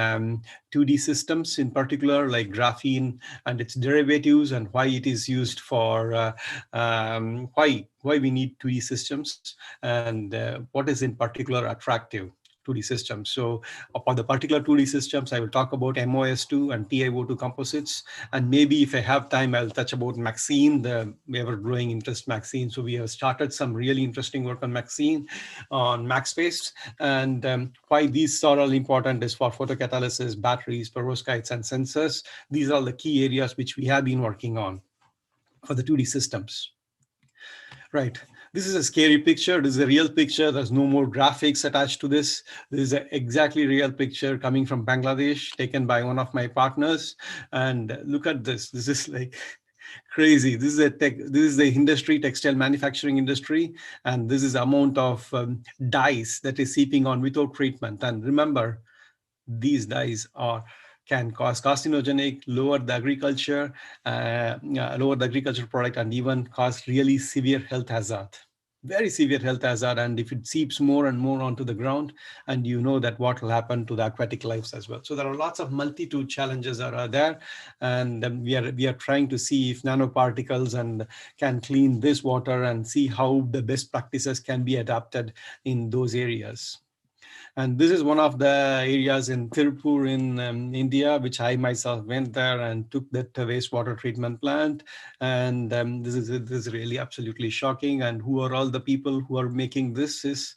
Speaker 5: 2D systems, in particular, like graphene and its derivatives, and why it is used for, why we need 2D systems, and what is in particular attractive 2D systems. So for the particular 2D systems, I will talk about MOS2 and TiO2 composites. And maybe if I have time, I'll touch about Maxine, the ever-growing interest Maxine. So we have started some really interesting work on Maxine, on MaxSpace. And why these are all important is for photocatalysis, batteries, perovskites, and sensors. These are the key areas which we have been working on for the 2D systems. Right. This is a scary picture. This is a real picture. There's no more graphics attached to this. This is an exactly real picture coming from Bangladesh, taken by one of my partners. And look at this. This is like crazy. This is the industry, textile manufacturing industry, and this is the amount of dyes that is seeping on without treatment. And remember, these dyes can cause carcinogenic, lower the agriculture product, and even cause really severe health hazard. Very severe health hazard, and if it seeps more and more onto the ground, and you know that what will happen to the aquatic lives as well. So there are lots of multitude challenges that are there, and we are trying to see if nanoparticles and can clean this water and see how the best practices can be adapted in those areas. And this is one of the areas in Tirupur in India, which I myself went there and took that wastewater treatment plant. And this is really absolutely shocking. And who are all the people who are making this is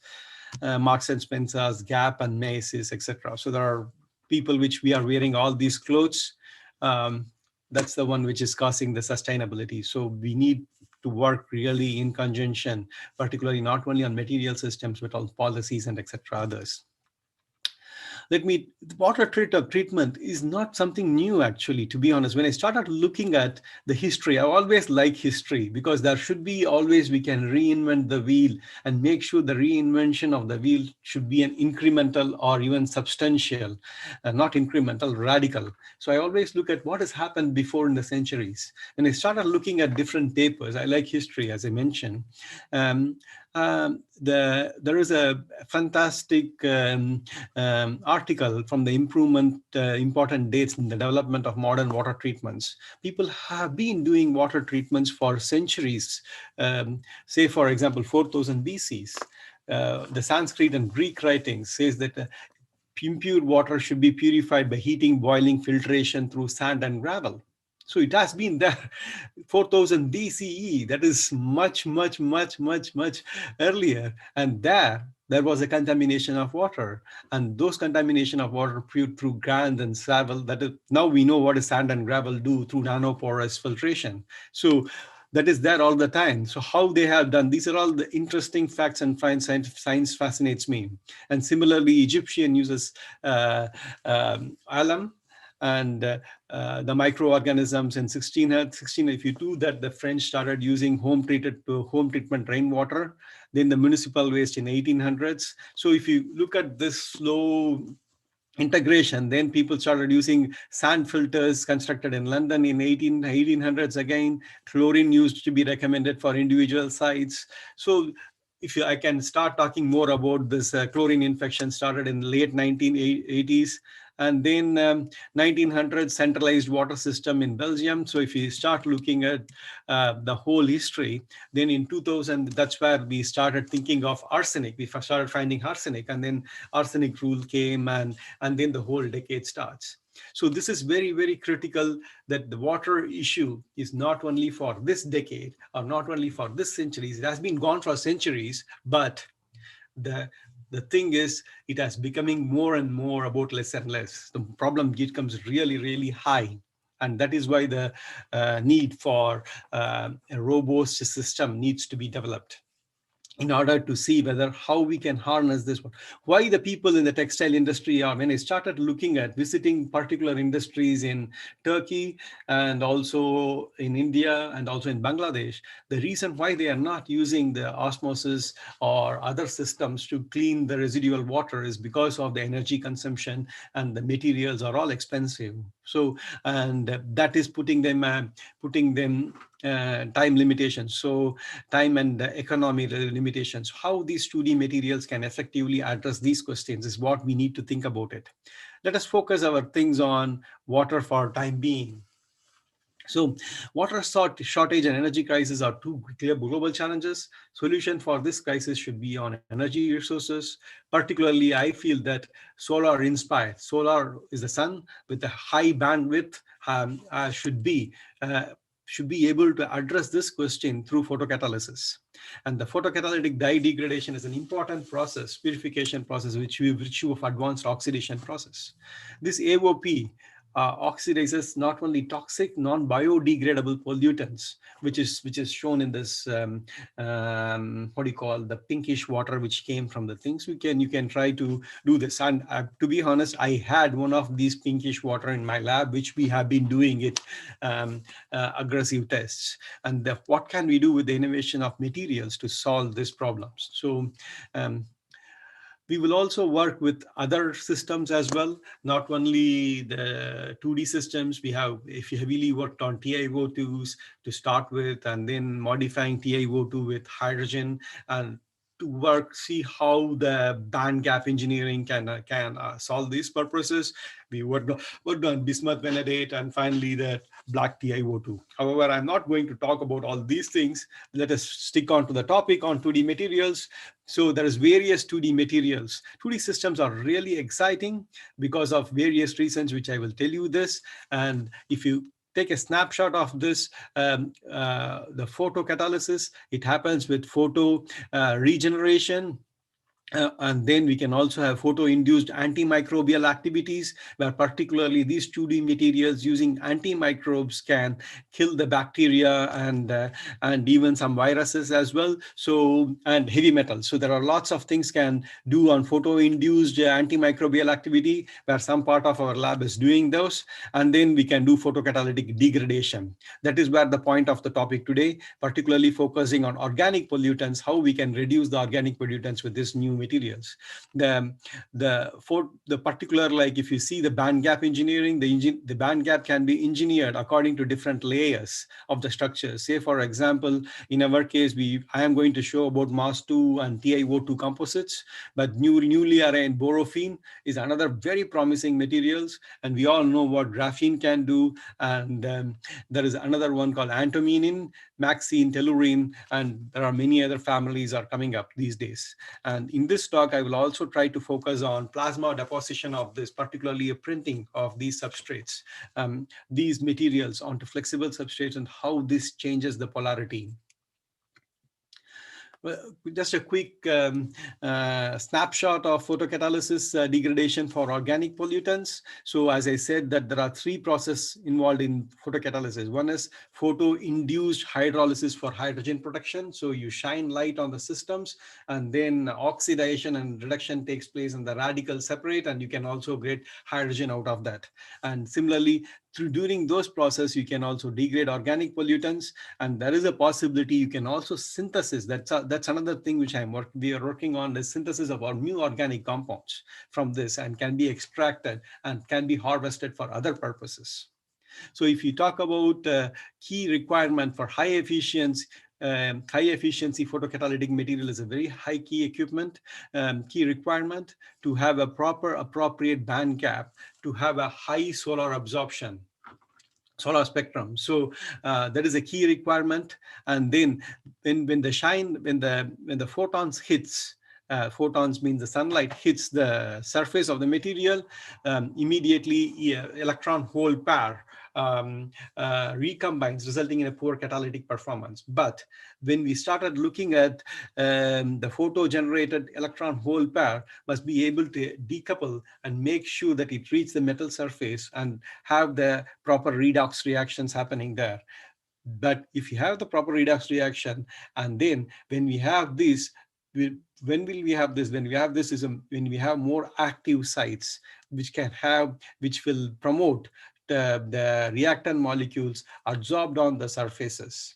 Speaker 5: Marks and Spencer's, Gap, and Macy's, etc. So there are people which we are wearing all these clothes. That's the one which is causing the sustainability. So we need to work really in conjunction, particularly not only on material systems, but on policies and etc. others. Water treatment is not something new, actually, to be honest. When I started looking at the history, I always like history, because there should be always, we can reinvent the wheel and make sure the reinvention of the wheel should be an incremental or even substantial, not incremental, radical. So I always look at what has happened before in the centuries. When I started looking at different papers, I like history, as I mentioned. There is a fantastic article from the important dates in the development of modern water treatments. People have been doing water treatments for centuries. Say, for example, 4000 BCs. The Sanskrit and Greek writings says that impure water should be purified by heating, boiling, filtration through sand and gravel. So it has been there 4000 BCE. That is much, much, much, much, much earlier. And there was a contamination of water. And those contamination of water through sand and gravel, that is, now we know what sand and gravel do through nanoporous filtration. So that is there all the time. So how they have done, these are all the interesting facts, and science fascinates me. And similarly, Egyptian uses alum and the microorganisms in 16. If you do that, the French started using home treatment rainwater, then the municipal waste in 1800s. So if you look at this slow integration, then people started using sand filters constructed in London in 1800s. Again, chlorine used to be recommended for individual sites. So I can start talking more about this chlorine infection started in the late 1980s, and then 1900 centralized water system in Belgium. So if you start looking at the whole history, then in 2000, that's where we started thinking of arsenic. We started finding arsenic, and then arsenic rule came, and then the whole decade starts. So this is very, very critical, that the water issue is not only for this decade or not only for this centuries. It has been gone for centuries, but the thing is, it has becoming more and more about less and less. The problem becomes really, really high. And that is why the need for a robust system needs to be developed in order to see whether how we can harness this one. Why the people in the textile industry are, when I started looking at visiting particular industries in Turkey and also in India and also in Bangladesh, the reason why they are not using the osmosis or other systems to clean the residual water is because of the energy consumption, and the materials are all expensive. So, and that is putting them time limitations. So time and economy limitations. How these 2D materials can effectively address these questions is what we need to think about it. Let us focus our things on water for time being. So water shortage and energy crisis are two clear global challenges. Solution for this crisis should be on energy resources. Particularly, I feel that solar inspired. Solar is the sun with a high bandwidth should be able to address this question through photocatalysis. And the photocatalytic dye degradation is an important process, purification process, which we virtue of advanced oxidation process. This AOP oxidizes not only toxic, non-biodegradable pollutants, which is shown in this what do you call, the pinkish water which came from the things. You can try to do this. And to be honest, I had one of these pinkish water in my lab, which we have been doing it aggressive tests. And what can we do with the innovation of materials to solve these problems? So we will also work with other systems as well, not only the 2D systems. We have, if you heavily worked on TiO2s to start with, and then modifying TiO2 with hydrogen, and to see how the band gap engineering can solve these purposes. We worked on bismuth vanadate, and finally the black TiO2. However, I'm not going to talk about all these things. Let us stick on to the topic on 2D materials. So there is various 2D materials. 2D systems are really exciting because of various reasons, which I will tell you this. And if you take a snapshot of this, the photocatalysis, it happens with photo regeneration. And then we can also have photo-induced antimicrobial activities, where particularly these 2D materials using antimicrobes can kill the bacteria and even some viruses as well. So, and heavy metals. So there are lots of things can do on photo-induced antimicrobial activity, where some part of our lab is doing those. And then we can do photocatalytic degradation. That is where the point of the topic today, particularly focusing on organic pollutants, how we can reduce the organic pollutants with this new materials. The particular, like if you see the band gap engineering, the band gap can be engineered according to different layers of the structure. Say for example, in our case, I am going to show about MOS2 and TiO2 composites, but newly arranged borophene is another very promising materials, and we all know what graphene can do. And there is another one called antimony, maxine, tellurine, and there are many other families are coming up these days. And in this talk, I will also try to focus on plasma deposition of this, particularly a printing of these substrates, these materials onto flexible substrates, and how this changes the polarity. Well, just a quick snapshot of photocatalysis degradation for organic pollutants. So as I said, that there are three processes involved in photocatalysis. One is photo-induced hydrolysis for hydrogen production. So you shine light on the systems, and then oxidation and reduction takes place, and the radicals separate, and you can also get hydrogen out of that. And similarly, during those processes, you can also degrade organic pollutants, and there is a possibility you can also synthesis. That's another thing which we are working on, the synthesis of our new organic compounds from this, and can be extracted and can be harvested for other purposes. So if you talk about key requirement for high efficiency high efficiency photocatalytic material is a very high key equipment, key requirement to have a proper appropriate band gap, to have a high solar absorption, solar spectrum. So that is a key requirement. And then when the photons hits, photons means the sunlight hits the surface of the material, immediately electron hole pair recombines, resulting in a poor catalytic performance. But when we started looking at the photo-generated electron hole pair must be able to decouple and make sure that it reaches the metal surface and have the proper redox reactions happening there. But if you have the proper redox reaction, and then when we have this, when will we have this? When we have this is when we have more active sites, which will promote the reactant molecules adsorbed on the surfaces.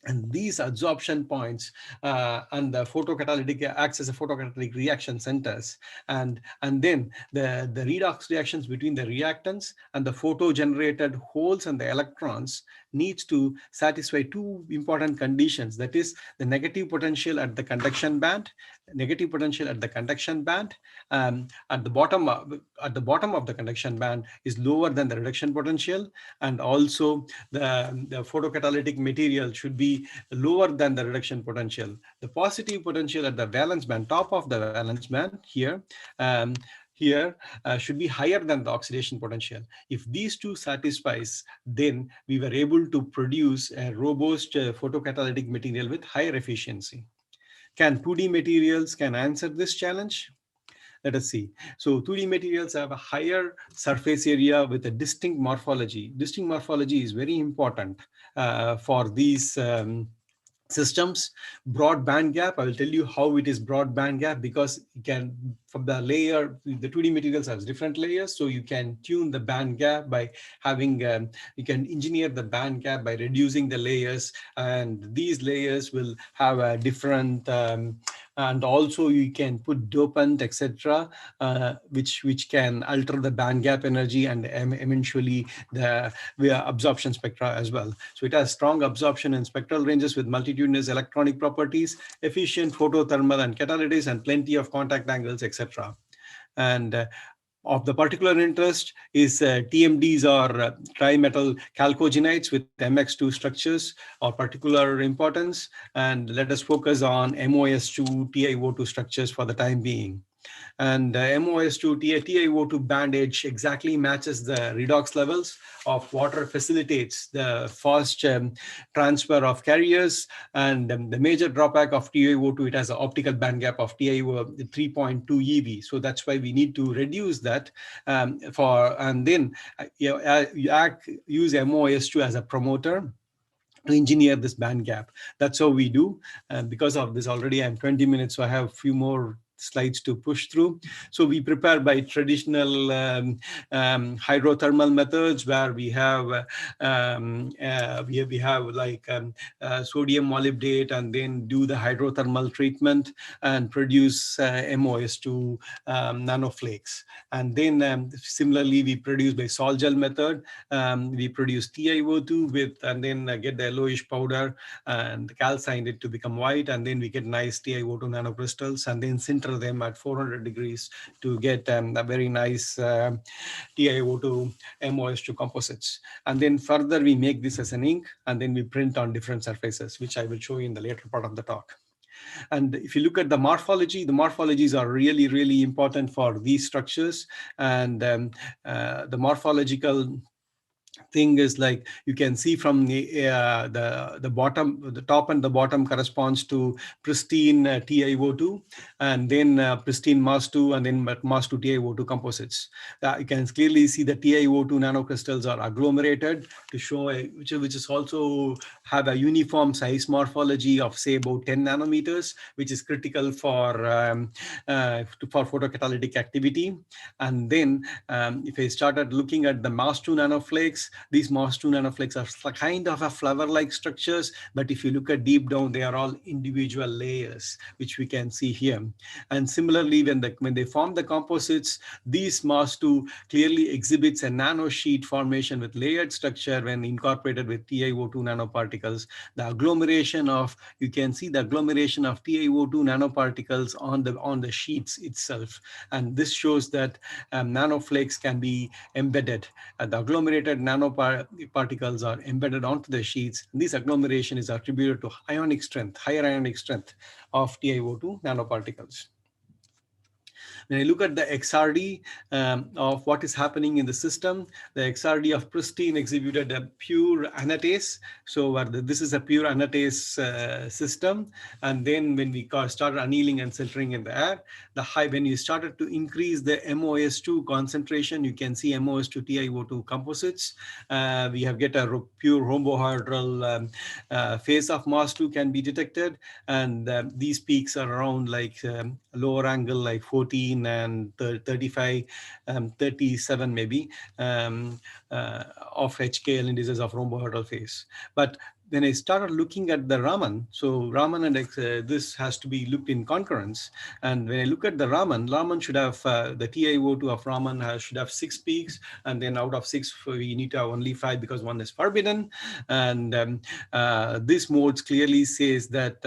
Speaker 5: And these adsorption points and the photocatalytic acts as a photocatalytic reaction centers. And then the redox reactions between the reactants and the photo-generated holes and the electrons needs to satisfy two important conditions. That is the negative potential at the conduction band, negative potential at the conduction band. At the bottom of the conduction band is lower than the reduction potential, and also the photocatalytic material should be lower than the reduction potential. The positive potential at the valence band, top of the valence band here, should be higher than the oxidation potential. If these two satisfies, then we were able to produce a robust photocatalytic material with higher efficiency. Can 2D materials answer this challenge? Let us see. So 2D materials have a higher surface area with a distinct morphology. Distinct morphology is very important for these systems. Broad band gap, I will tell you how it is broad band gap, because you can, from the layer, the 2D materials has different layers, so you can tune the band gap by having, you can engineer the band gap by reducing the layers, and these layers will have a different, and also you can put dopant, etc., which can alter the band gap energy and eventually the absorption spectra as well. So it has strong absorption in spectral ranges with multitudinous electronic properties, efficient photothermal and catalysis, and plenty of contact angles, etc. And of the particular interest is TMDs, or trimetal chalcogenides with MX2 structures, or particular importance. And let us focus on MOS2 TiO2 structures for the time being. And MOS2 TiO2 band edge exactly matches the redox levels of water, facilitates the fast transfer of carriers. And the major drawback of TiO2, it has an optical band gap of 3.2 eV. So that's why we need to reduce that and then use MOS2 as a promoter to engineer this band gap. That's how we do. And because of this, already I'm 20 minutes, so I have a few more slides to push through. So we prepare by traditional hydrothermal methods, where we have like sodium molybdate, and then do the hydrothermal treatment and produce MOS2 nanoflakes. And then similarly, we produce by sol gel method. We produce TiO2 with, and then get the yellowish powder and calcine it to become white, and then we get nice TiO2 nanocrystals, and then sinter them at 400 degrees to get a very nice TiO2 MOS2 composites. And then further we make this as an ink, and then we print on different surfaces, which I will show you in the later part of the talk. And if you look at the morphology, the morphologies are really, really important for these structures. And the morphological thing is, like, you can see from the bottom, the top and the bottom corresponds to pristine TiO2, and then pristine MOS2, and then MOS2 TiO2 composites. You can clearly see the TiO2 nanocrystals are agglomerated to show which is also have a uniform size morphology of, say, about 10 nanometers, which is critical for photocatalytic activity. And then if I started looking at the MOS2 nanoflakes, these MOS2 nanoflakes are kind of a flower-like structures, but if you look at deep down, they are all individual layers, which we can see here. And similarly, when they form the composites, these MOS2 clearly exhibits a nanosheet formation with layered structure when incorporated with TiO2 nanoparticles. The agglomeration of, you can see the agglomeration of TiO2 nanoparticles on the sheets itself. And this shows that nanoflakes can be embedded. The agglomerated nanoparticles are embedded onto the sheets. This agglomeration is attributed to ionic strength, higher ionic strength of TiO2 nanoparticles. When I look at the XRD of what is happening in the system, the XRD of pristine exhibited a pure anatase. So this is a pure anatase system. And then when we started annealing and centering in the air, when you started to increase the MOS2 concentration, you can see MOS2 TiO2 composites. We have get a pure rhombohedral phase of MOS2 can be detected. And these peaks are around like lower angle like 14 and 35, 37 maybe of HKL indices of rhombohedral phase. But when I started looking at the Raman, so Raman and this has to be looked in concurrence. And when I look at the Raman should have, the TiO2 of Raman should have 6 peaks. And then out of 6, we need to have only 5 because 1 is forbidden. And this modes clearly says that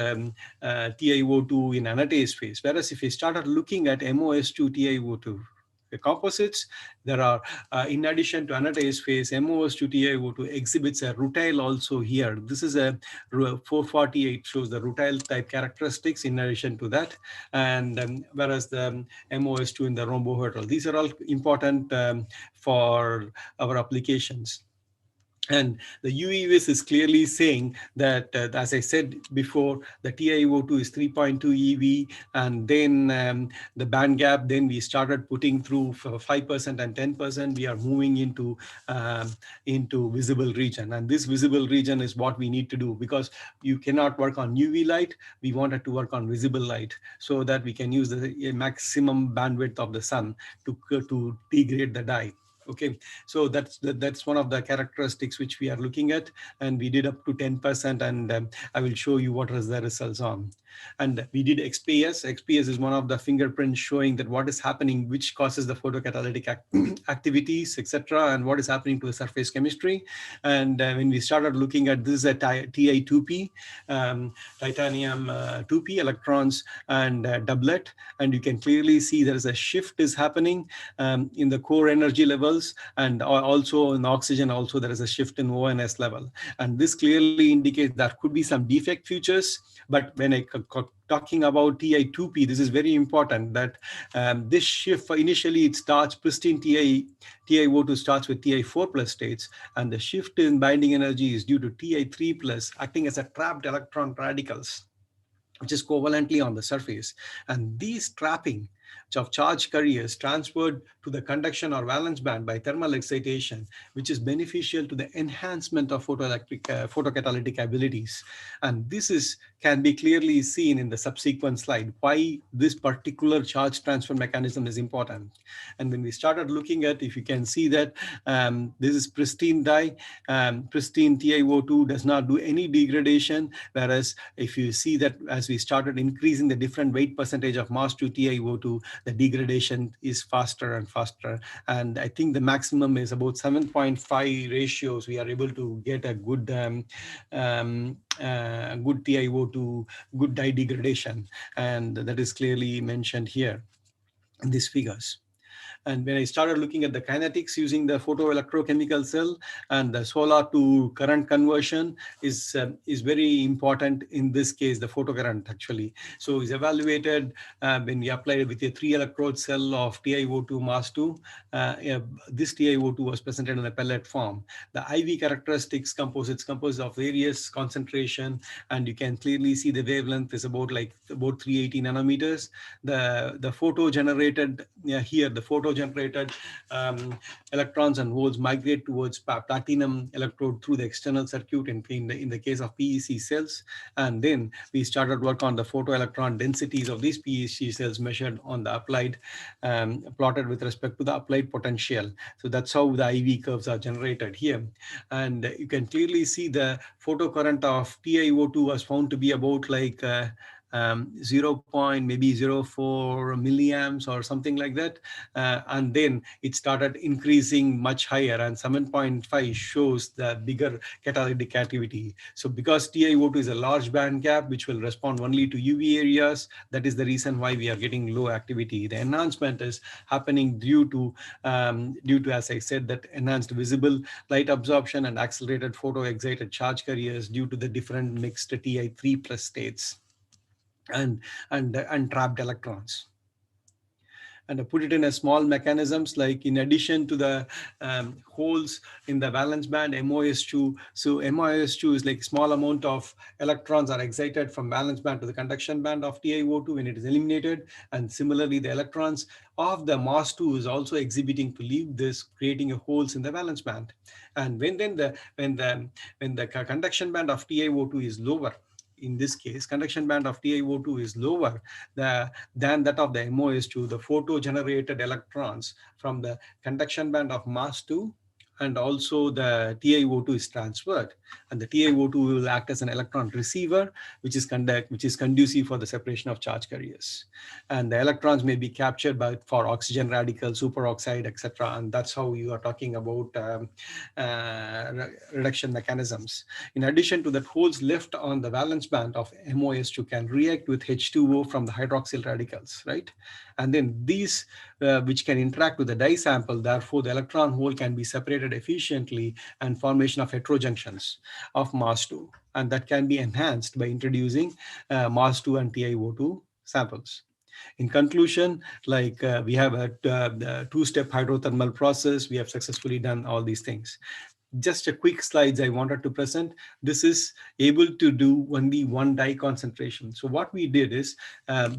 Speaker 5: TiO2 in anatase phase. Whereas if we started looking at MOS2 TiO2, the composites, there are, in addition to anatase phase, MOS2 TiO2 exhibits a rutile also here. This is a 448, shows the rutile type characteristics in addition to that. And whereas the MOS2 in the rhombohedral, these are all important for our applications. And the UEVIS is clearly saying that, as I said before, the TiO2 is 3.2 EV, and then the band gap, then we started putting through 5% and 10%. We are moving into visible region. And this visible region is what we need to do, because you cannot work on UV light. We wanted to work on visible light so that we can use the maximum bandwidth of the sun to degrade the dye. Okay, so that's one of the characteristics which we are looking at, and we did up to 10%, and I will show you what was the results on. And we did XPS. XPS is one of the fingerprints showing that what is happening, which causes the photocatalytic activities, etc., and what is happening to the surface chemistry. And when we started looking at this at Ti2p, titanium 2p electrons and doublet, and you can clearly see there is a shift is happening in the core energy levels, and also in oxygen also there is a shift in ONS level. And this clearly indicates there could be some defect features. But when I talking about Ti2p, this is very important that this shift, initially it starts pristine TiO2 starts with Ti4 plus states, and the shift in binding energy is due to Ti3 plus acting as a trapped electron radicals, which is covalently on the surface. And these trapping of charge carriers transferred to the conduction or valence band by thermal excitation, which is beneficial to the enhancement of photocatalytic abilities. And this can be clearly seen in the subsequent slide, why this particular charge transfer mechanism is important. And when we started looking at, if you can see that this is pristine dye, pristine TiO2 does not do any degradation, whereas if you see that as we started increasing the different weight percentage of MOS2 TiO2, the degradation is faster and faster. And I think the maximum is about 7.5 ratios. We are able to get a good good TiO2, good dye degradation. And that is clearly mentioned here in these figures. And when I started looking at the kinetics using the photoelectrochemical cell, and the solar to current conversion is very important in this case, the photocurrent actually. So it's evaluated when we applied it with a 3 electrode cell of TiO2 MOS2. This TiO2 was presented in a pellet form. The IV characteristics composed of various concentration, and you can clearly see the wavelength is about 380 nanometers. The photo generated here, the photo-generated electrons and holes migrate towards platinum electrode through the external circuit in the case of PEC cells. And then we started work on the photoelectron densities of these PEC cells measured on the applied, plotted with respect to the applied potential. So that's how the IV curves are generated here. And you can clearly see the photocurrent of TiO2 was found to be about like 0.04 milliamps or something like that. And then it started increasing much higher, and 7.5 shows the bigger catalytic activity. So because TiO2 is a large band gap which will respond only to UV areas, that is the reason why we are getting low activity. The enhancement is happening due to, as I said, that enhanced visible light absorption and accelerated photo-excited charge carriers due to the different mixed Ti3 plus states and trapped electrons. And I put it in a small mechanisms, like in addition to the holes in the valence band, MOS2. So MOS2 is like small amount of electrons are excited from valence band to the conduction band of TiO2 when it is eliminated. And similarly, the electrons of the MOS2 is also exhibiting to leave this, creating a holes in the valence band. And when the conduction band of TiO2 is lower, in this case, conduction band of TiO2 is lower than that of the MOS2, the photo-generated electrons from the conduction band of MOS2 and also the TiO2 is transferred, and the TiO2 will act as an electron receiver, which is conducive for the separation of charge carriers. And the electrons may be captured for oxygen radical, superoxide, etc. And that's how you are talking about reduction mechanisms. In addition to that, holes left on the valence band of MOS2 can react with H2O from the hydroxyl radicals, right? And then these, which can interact with the dye sample, therefore the electron hole can be separated efficiently and formation of heterojunctions of MOS2. And that can be enhanced by introducing MOS2 and TiO2 samples. In conclusion, like we have a two-step hydrothermal process, we have successfully done all these things. Just a quick slides I wanted to present. This is able to do only one dye concentration. So what we did is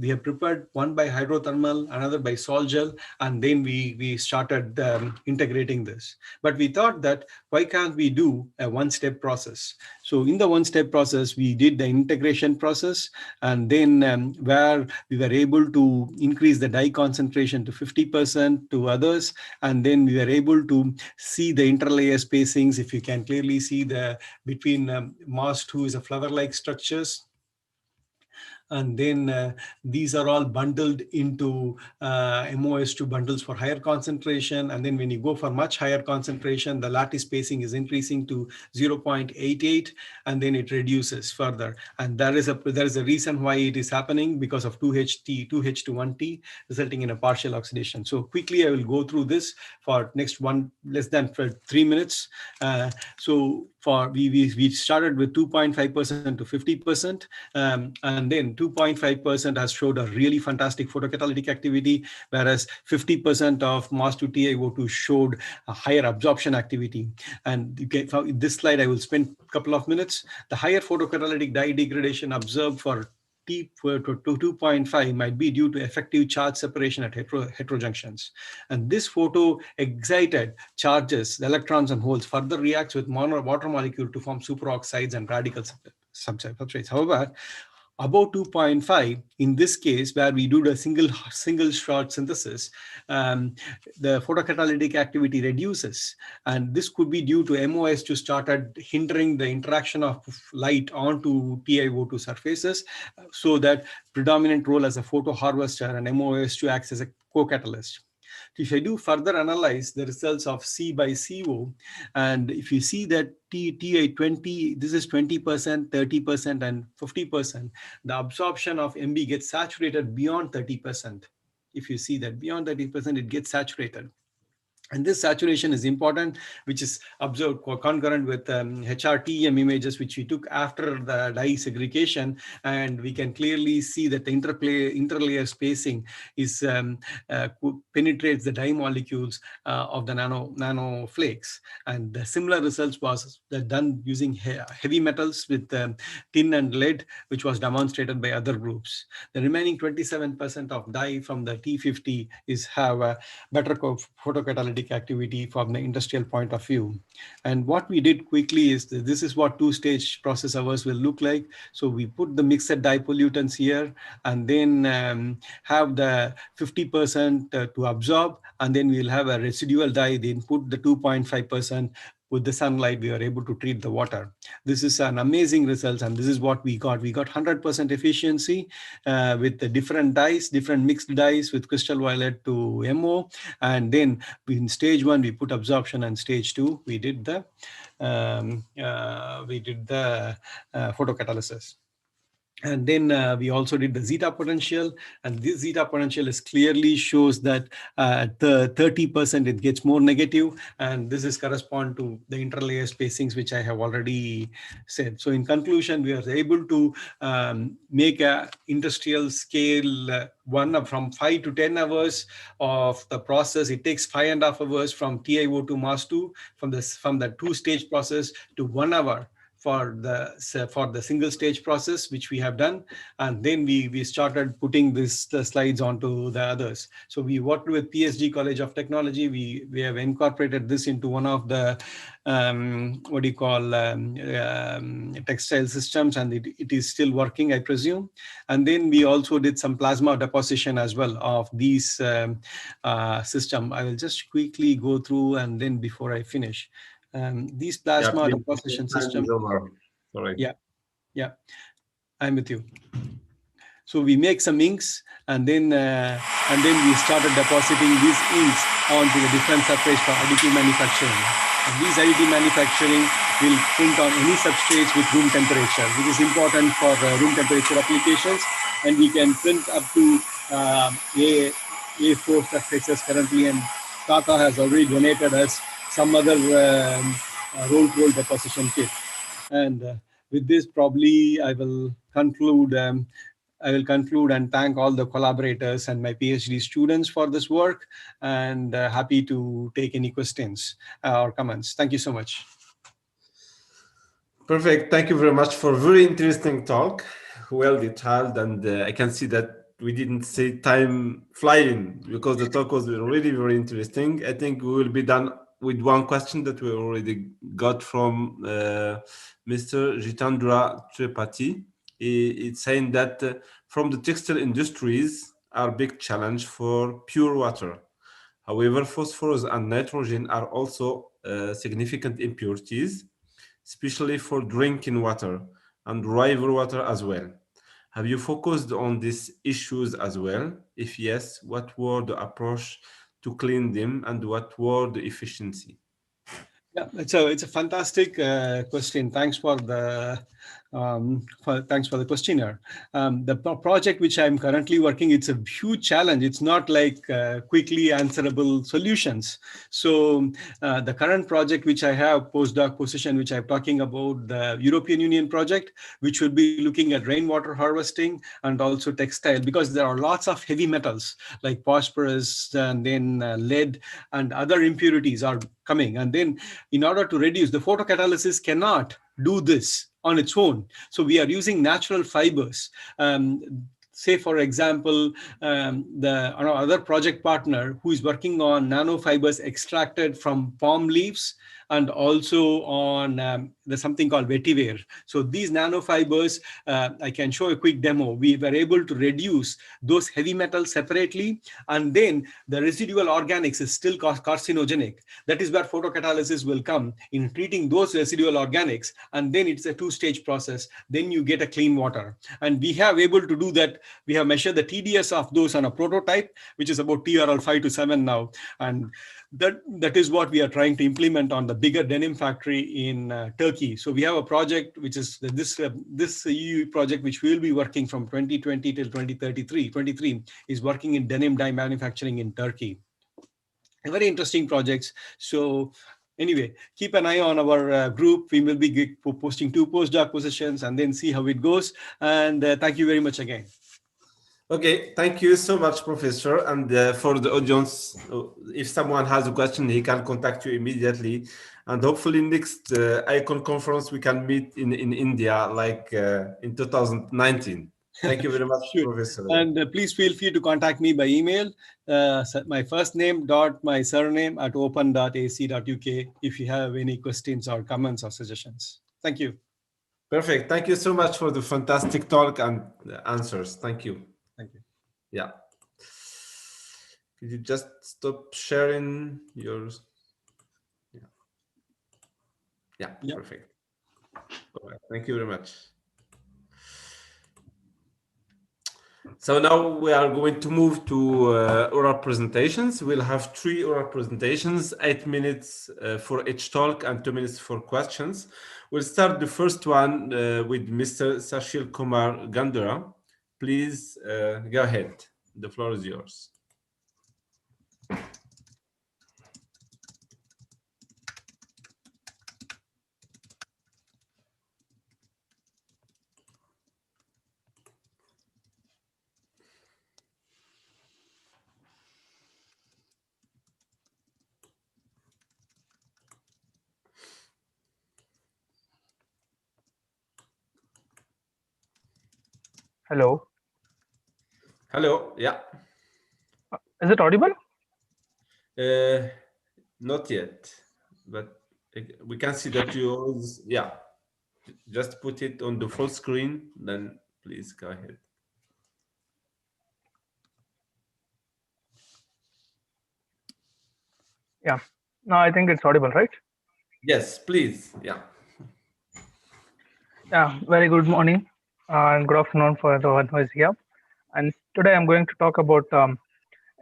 Speaker 5: we have prepared one by hydrothermal, another by sol gel, and then we started integrating this. But we thought that why can't we do a one-step process? So in the one-step process, we did the integration process, and then where we were able to increase the dye concentration to 50% to others, and then we were able to see the interlayer spacing. If you can clearly see the between MOS2 is a flower-like structures. And then these are all bundled into MOS2 bundles for higher concentration. And then when you go for much higher concentration, the lattice spacing is increasing to 0.88, and then it reduces further. And there is a reason why it is happening, because of 2H to 1T, resulting in a partial oxidation. So quickly, I will go through this for next less than 3 minutes. So for we started with 2.5% to 50%, and then 2.5% has showed a really fantastic photocatalytic activity, whereas 50% of MOS2 TiO2 showed a higher absorption activity. And this slide I will spend a couple of minutes. The higher photocatalytic dye degradation observed for T to 2.5 might be due to effective charge separation at heterojunctions. And this photo-excited charges, the electrons and holes, further reacts with water molecule to form superoxides and radical substrates. However, above 2.5, in this case, where we do the single shot synthesis, the photocatalytic activity reduces. And this could be due to MOS2 started hindering the interaction of light onto TiO2 surfaces, so that predominant role as a photo harvester, and MOS2 acts as a co-catalyst. If I do further analyze the results of C by CO, and if you see that Ti20, this is 20%, 30%, and 50%, the absorption of MB gets saturated beyond 30%. If you see that beyond 30%, it gets saturated. And this saturation is important, which is observed concurrent with HRTM images, which we took after the dye segregation. And we can clearly see that the interlayer spacing is penetrates the dye molecules of the nano flakes. And the similar results was done using heavy metals with tin and lead, which was demonstrated by other groups. The remaining 27% of dye from the T50 have a better photocatalytic activity from the industrial point of view. And what we did quickly is this is what two-stage process hours will look like. So we put the mixed dye pollutants here, and then have the 50% to absorb, and then we'll have a residual dye, then put the 2.5%. With the sunlight, we are able to treat the water. This is an amazing results, and this is what we got. We got 100% efficiency with the different dyes, different mixed dyes with crystal violet to MO. And then in stage 1, we put absorption, and stage 2, we did the photocatalysis. And then we also did the zeta potential, and this zeta potential is clearly shows that at the 30% it gets more negative, and this is correspond to the interlayer spacings, which I have already said. So in conclusion, we are able to make a industrial scale from 5 to 10 hours of the process. It takes 5.5 hours from TiO to MAS2 from the two-stage process to 1 hour for the single stage process, which we have done. And then we started putting the slides onto the others. So we worked with PSG College of Technology. We have incorporated this into one of the textile systems, and it is still working, I presume. And then we also did some plasma deposition as well of these system. I will just quickly go through, and then before I finish. These plasma deposition system.
Speaker 2: Sorry.
Speaker 5: Yeah, I'm with you. So we make some inks, and then we started depositing these inks onto the different substrates for additive manufacturing. And these additive manufacturing will print on any substrates with room temperature, which is important for room temperature applications. And we can print up to A4 substrates currently, and Tata has already donated us some other roll deposition kit. And with this, probably I will conclude. And thank all the collaborators and my PhD students for this work, and happy to take any questions or comments. Thank you so much.
Speaker 2: Perfect. Thank you very much for a very interesting talk. Well detailed, and I can see that we didn't see time flying because the talk was really very interesting. I think we will be done with one question that we already got from Mr. Jitendra Tripathi. It's saying that from the textile industries are a big challenge for pure water. However, phosphorus and nitrogen are also significant impurities, especially for drinking water and river water as well. Have you focused on these issues as well? If yes, what were the approach to clean them, and what were the efficiency?
Speaker 5: Yeah, it's a fantastic question. Thanks for the questionnaire. The project which I'm currently working, it's a huge challenge. It's not like quickly answerable solutions. So the current project which I have, postdoc position, which I'm talking about, the European Union project, which would be looking at rainwater harvesting and also textile, because there are lots of heavy metals like phosphorus and then lead and other impurities are coming. And then in order to reduce, the photocatalysis cannot do this on its own. So we are using natural fibers. Say, for example, our other project partner who is working on nanofibers extracted from palm leaves, and also on there's something called vetiver. So these nanofibers, I can show a quick demo. We were able to reduce those heavy metals separately, and then the residual organics is still carcinogenic. That is where photocatalysis will come in treating those residual organics, and then it's a two-stage process. Then you get a clean water. And we have able to do that. We have measured the TDS of those on a prototype, which is about TRL 5 to 7 now. And that is what we are trying to implement on the bigger denim factory in Turkey. So we have a project which is this EU project, which we will be working from 2020 till 2033. 23 is working in denim dye manufacturing in Turkey. very interesting projects. So anyway, keep an eye on our group. We will be posting 2 postdoc positions and then see how it goes. And thank you very much again.
Speaker 2: Okay, thank you so much, Professor. And for the audience, if someone has a question, he can contact you immediately. And hopefully next ICON conference, we can meet in India, like in 2019. Thank you very much,
Speaker 5: Sure.
Speaker 2: Professor.
Speaker 5: And please feel free to contact me by email, my first name dot my surname at open.ac.uk if you have any questions or comments or suggestions. Thank you.
Speaker 2: Perfect. Thank you so much for the fantastic talk and answers. Thank you.
Speaker 5: Thank you.
Speaker 2: Yeah. Could you just stop sharing yours? Yeah, perfect. All right. Thank you very much. So now we are going to move to oral presentations. We'll have 3 oral presentations, 8 minutes for each talk and 2 minutes for questions. We'll start the first one with Mr. Sashil Kumar Gandura. Please go ahead. The floor is yours.
Speaker 8: Hello.
Speaker 2: Hello. Yeah.
Speaker 8: Is it audible?
Speaker 2: Not yet, but we can see that you always, yeah. Just put it on the full screen, then please go ahead.
Speaker 8: Yeah. No, I think it's audible, right?
Speaker 2: Yes, please. Yeah.
Speaker 8: Yeah. Very good morning and good afternoon for the one who is here. And today I'm going to talk about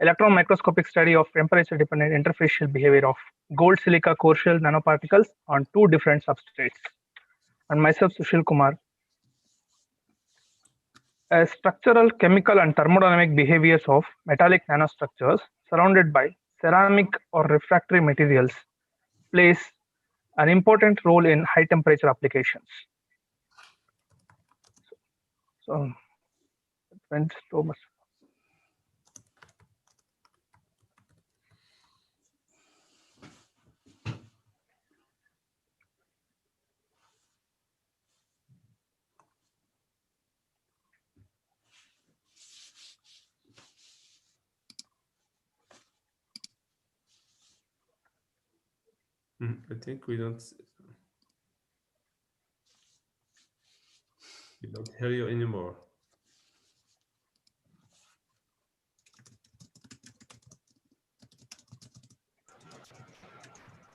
Speaker 8: electron microscopic study of temperature-dependent interfacial behavior of gold silica core shell nanoparticles on 2 different substrates. And myself, Sushil Kumar. Structural, chemical, and thermodynamic behaviors of metallic nanostructures surrounded by ceramic or refractory materials plays an important role in high temperature applications. So, it went so much.
Speaker 2: I think we don't hear you anymore.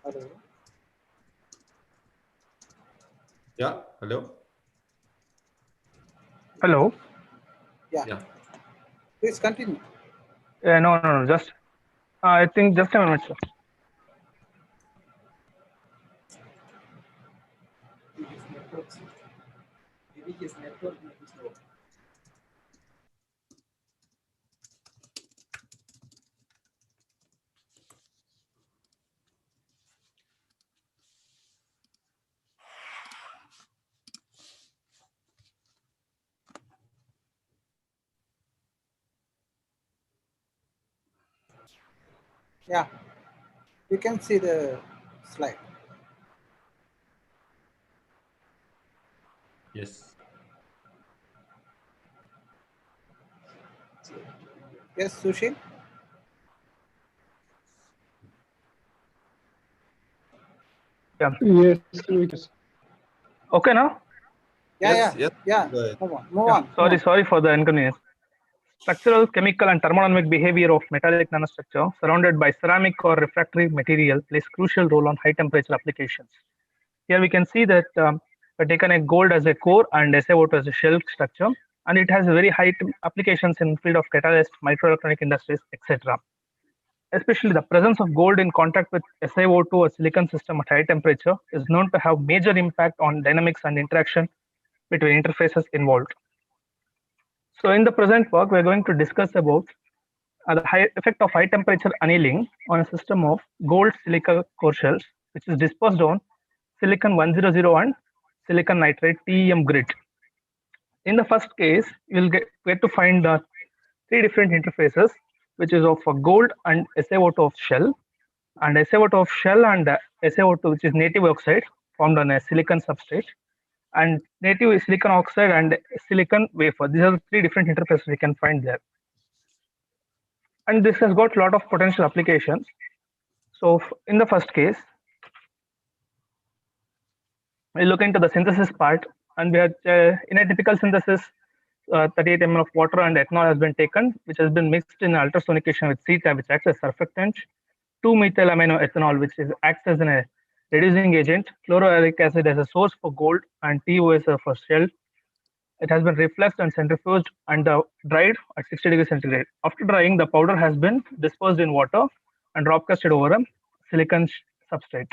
Speaker 4: Hello.
Speaker 2: Yeah. Hello.
Speaker 8: Hello.
Speaker 2: Yeah.
Speaker 1: Please continue.
Speaker 8: No. Just I think just a minute, sir.
Speaker 4: Maybe his network may be slow.
Speaker 1: Yeah, you can see the slide.
Speaker 2: Yes.
Speaker 1: Yes, Sushil?
Speaker 8: Yeah.
Speaker 3: Yes, we can.
Speaker 8: Okay now?
Speaker 2: Yes.
Speaker 1: Yeah.
Speaker 2: Go ahead.
Speaker 1: Move on.
Speaker 8: Sorry for the inconvenience. Structural, chemical, and thermodynamic behavior of metallic nanostructure surrounded by ceramic or refractory material plays crucial role on high temperature applications. Here we can see that we've taken a gold as a core and SiO2 as a shell structure, and it has very high applications in field of catalyst, microelectronic industries, etc. Especially the presence of gold in contact with SiO2 or silicon system at high temperature is known to have major impact on dynamics and interaction between interfaces involved. So in the present work, we're going to discuss about the effect of high temperature annealing on a system of gold silica core shells, which is disposed on silicon 100 and silicon nitride TEM grid. In the first case, you'll get to find three different interfaces, which is of a gold and SiO2 of shell, and SiO2 of shell and SiO2, which is native oxide formed on a silicon substrate, and native silicon oxide and silicon wafer. These are the three different interfaces we can find there. And this has got a lot of potential applications. So in the first case, we look into the synthesis part, and we have in a typical synthesis, 38 ml of water and ethanol has been taken, which has been mixed in ultrasonication with CTAB, which acts as surfactant, 2-methylamino ethanol, which acts as a reducing agent, chloroauric acid as a source for gold, and TOS for shell. It has been refluxed and centrifuged and dried at 60 degrees centigrade. After drying, the powder has been dispersed in water and drop casted over a silicon substrate.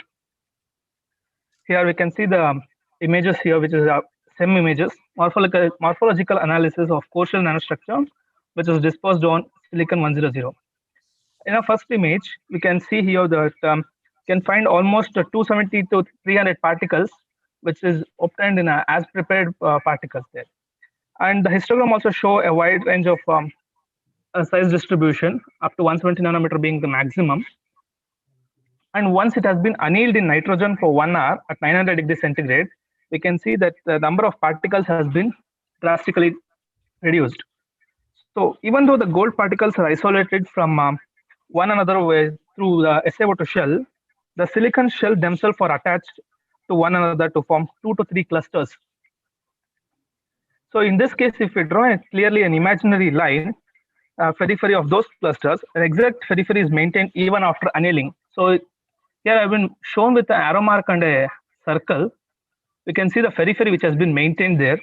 Speaker 8: Here we can see the images here, which is SEM images, morphological analysis of core shell nanostructure, which is dispersed on silicon 100. In our first image, we can see here that can find almost 270 to 300 particles, which is obtained in as prepared particles there. And the histogram also show a wide range of size distribution, up to 170 nanometer being the maximum. And once it has been annealed in nitrogen for 1 hour at 900 degrees centigrade, we can see that the number of particles has been drastically reduced. So even though the gold particles are isolated from one another way through the SiO2 shell, the silicon shell themselves are attached to one another to form 2 to 3 clusters. So in this case, if we draw clearly an imaginary line, periphery of those clusters, an exact periphery is maintained even after annealing. So here I've been shown with an arrow mark and a circle. We can see the periphery which has been maintained there.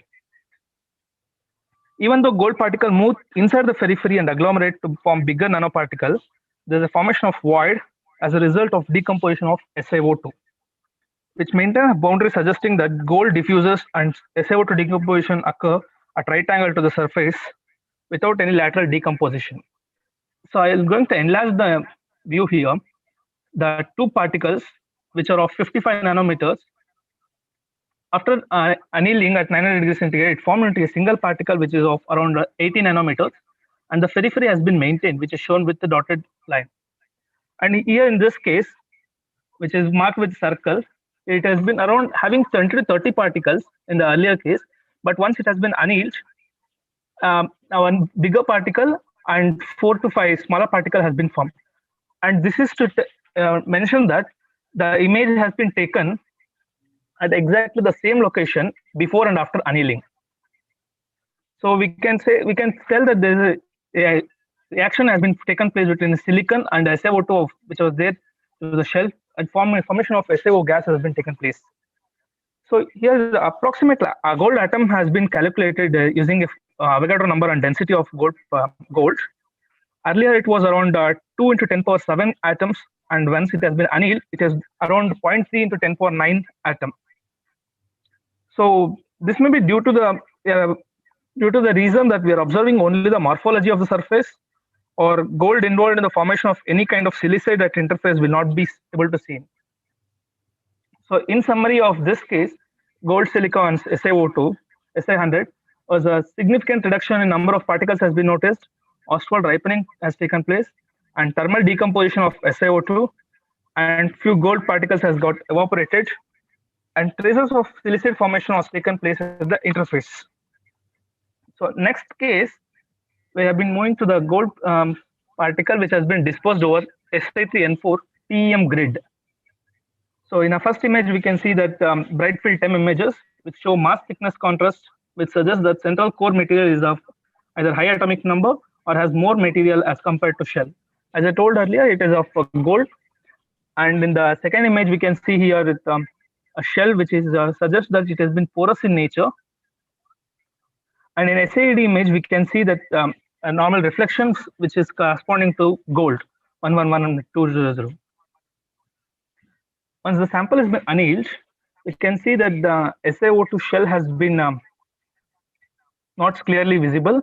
Speaker 8: Even though gold particles move inside the periphery and agglomerate to form bigger nanoparticles, there's a formation of void as a result of decomposition of SiO2, which maintain a boundary suggesting that gold diffuses and SiO2 decomposition occur at right angle to the surface without any lateral decomposition. So I am going to enlarge the view here. The two particles, which are of 55 nanometers, after annealing at 900 degrees centigrade, it formed into a single particle which is of around 80 nanometers, and the periphery has been maintained, which is shown with the dotted line. And here in this case, which is marked with circle, it has been around having 20 to 30 particles in the earlier case, but once it has been annealed, one bigger particle and 4 to 5 smaller particle has been formed. And this is to mention that the image has been taken at exactly the same location before and after annealing. So we can tell that there is a reaction has been taken place between the silicon and the SiO2 which was there to the shell, and formation of SiO gas has been taken place. So here the approximate gold atom has been calculated using Avogadro number and density of gold. Earlier it was around 2 into 10 power 7 atoms, and once it has been annealed, it is around 0.3 into 10 power 9 atom. So this may be due to the reason that we are observing only the morphology of the surface, or gold involved in the formation of any kind of silicide at interface will not be able to see. So in summary of this case, gold silicon SiO2, Si100, was a significant reduction in number of particles has been noticed, Ostwald ripening has taken place, and thermal decomposition of SiO2, and few gold particles has got evaporated, and traces of silicide formation has taken place at the interface. So next case, we have been moving to the gold particle which has been disposed over Si3N4 TEM grid. So in our first image, we can see that bright field TEM images which show mass thickness contrast, which suggests that central core material is of either high atomic number or has more material as compared to shell. As I told earlier, it is of gold. And in the second image, we can see here with a shell which is suggests that it has been porous in nature. And in SAED image, we can see that a normal reflections which is corresponding to gold 111 and 200. Once the sample has been annealed, we can see that the SiO2 shell has been not clearly visible,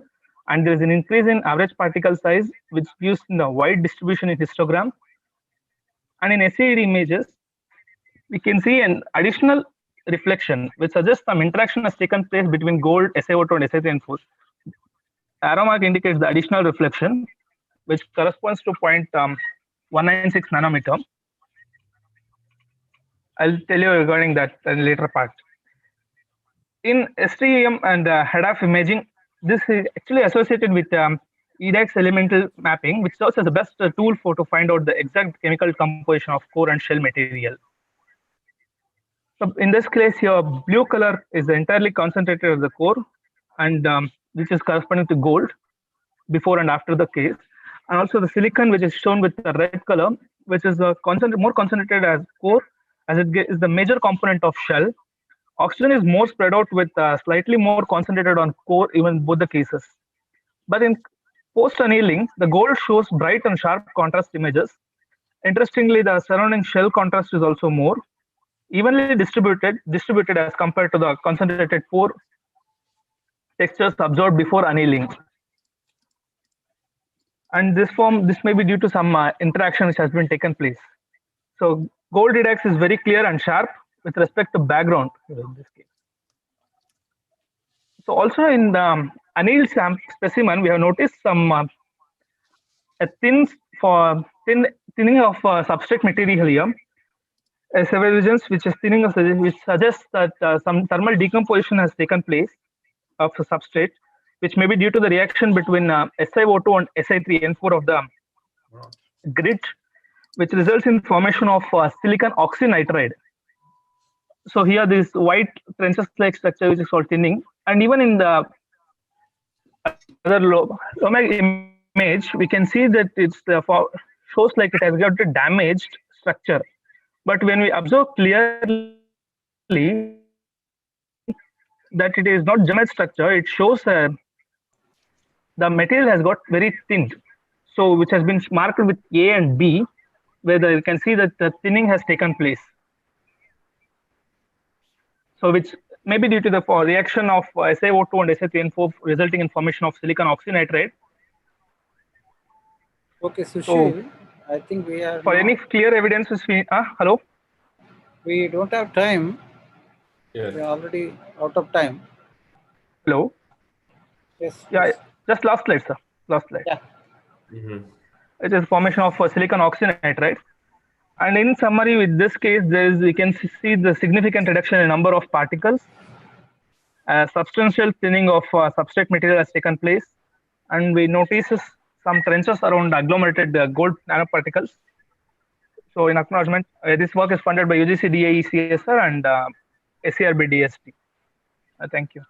Speaker 8: and there is an increase in average particle size, which gives the wide distribution in histogram. And in SAED images, we can see an additional reflection, which suggests some interaction has taken place between gold, SiO2, and Si3N4. Arrow mark indicates the additional reflection, which corresponds to 0.196 nanometer. I'll tell you regarding that in the later part. In STEM and HADAF imaging, this is actually associated with EDAX elemental mapping, which serves as the best tool to find out the exact chemical composition of core and shell material. So in this case here, blue color is entirely concentrated at the core, and which is corresponding to gold before and after the case. And also the silicon, which is shown with the red color, which is more concentrated as core, as it is the major component of shell. Oxygen is more spread out with slightly more concentrated on core, even both the cases. But in post-annealing, the gold shows bright and sharp contrast images. Interestingly, the surrounding shell contrast is also more evenly distributed as compared to the concentrated pore textures observed before annealing. And this may be due to some interaction which has been taken place. So gold EDAX is very clear and sharp with respect to background in this case. So also in the annealed specimen, we have noticed some a thinning of substrate material here. Several regions which is thinning of which suggests that some thermal decomposition has taken place of the substrate, which may be due to the reaction between SiO2 and Si3N4 of the grit, which results in formation of silicon oxynitride. So here this white trenches-like structure which is called thinning, and even in the other low image, we can see that it's shows like it has got a damaged structure. But when we observe clearly that it is not damaged structure, it shows the material has got very thinned. So which has been marked with A and B, where you can see that the thinning has taken place. So which may be due to the reaction of SiO2 and Si3N4 resulting in formation of silicon oxynitride.
Speaker 1: Okay, Sushil, I think we are
Speaker 8: for any clear evidences. Hello.
Speaker 1: We don't have time.
Speaker 2: Yeah.
Speaker 1: We are already out of time.
Speaker 8: Hello.
Speaker 1: Yes.
Speaker 8: Yeah.
Speaker 1: Yes.
Speaker 8: Just last slide, sir. Last slide.
Speaker 1: Yeah.
Speaker 8: It is formation of silicon oxynitride. And in summary, with this case, we can see the significant reduction in number of particles. Substantial thinning of substrate material has taken place, and we notice some trenches around agglomerated gold nanoparticles. So in acknowledgement, this work is funded by UGC DAE CSR and SCRB DST. Thank you.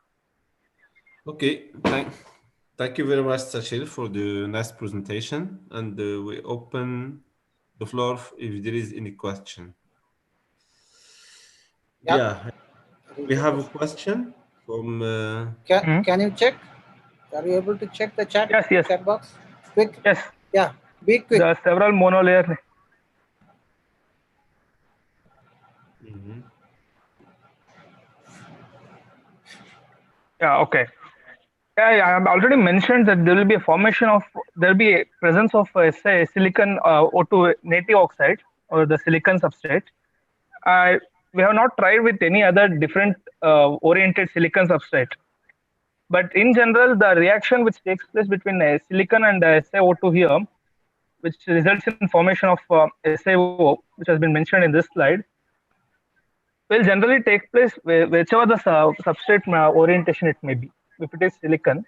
Speaker 2: Okay, thank you very much, Sachil, for the nice presentation. And we open the floor if there is any question. Yeah, we have a question from...
Speaker 1: Can you check? Are you able to check the chat, chat box? Quick.
Speaker 8: Yes.
Speaker 1: Yeah, be quick.
Speaker 8: There are several monolayer. Yeah, okay. Yeah, I have already mentioned that there will be a formation of, there will be a presence of say silicon O2 native oxide or the silicon substrate. We have not tried with any other different oriented silicon substrate. But in general, the reaction which takes place between silicon and SiO2 here, which results in formation of SiO, which has been mentioned in this slide, will generally take place whichever the substrate orientation it may be, if it is silicon.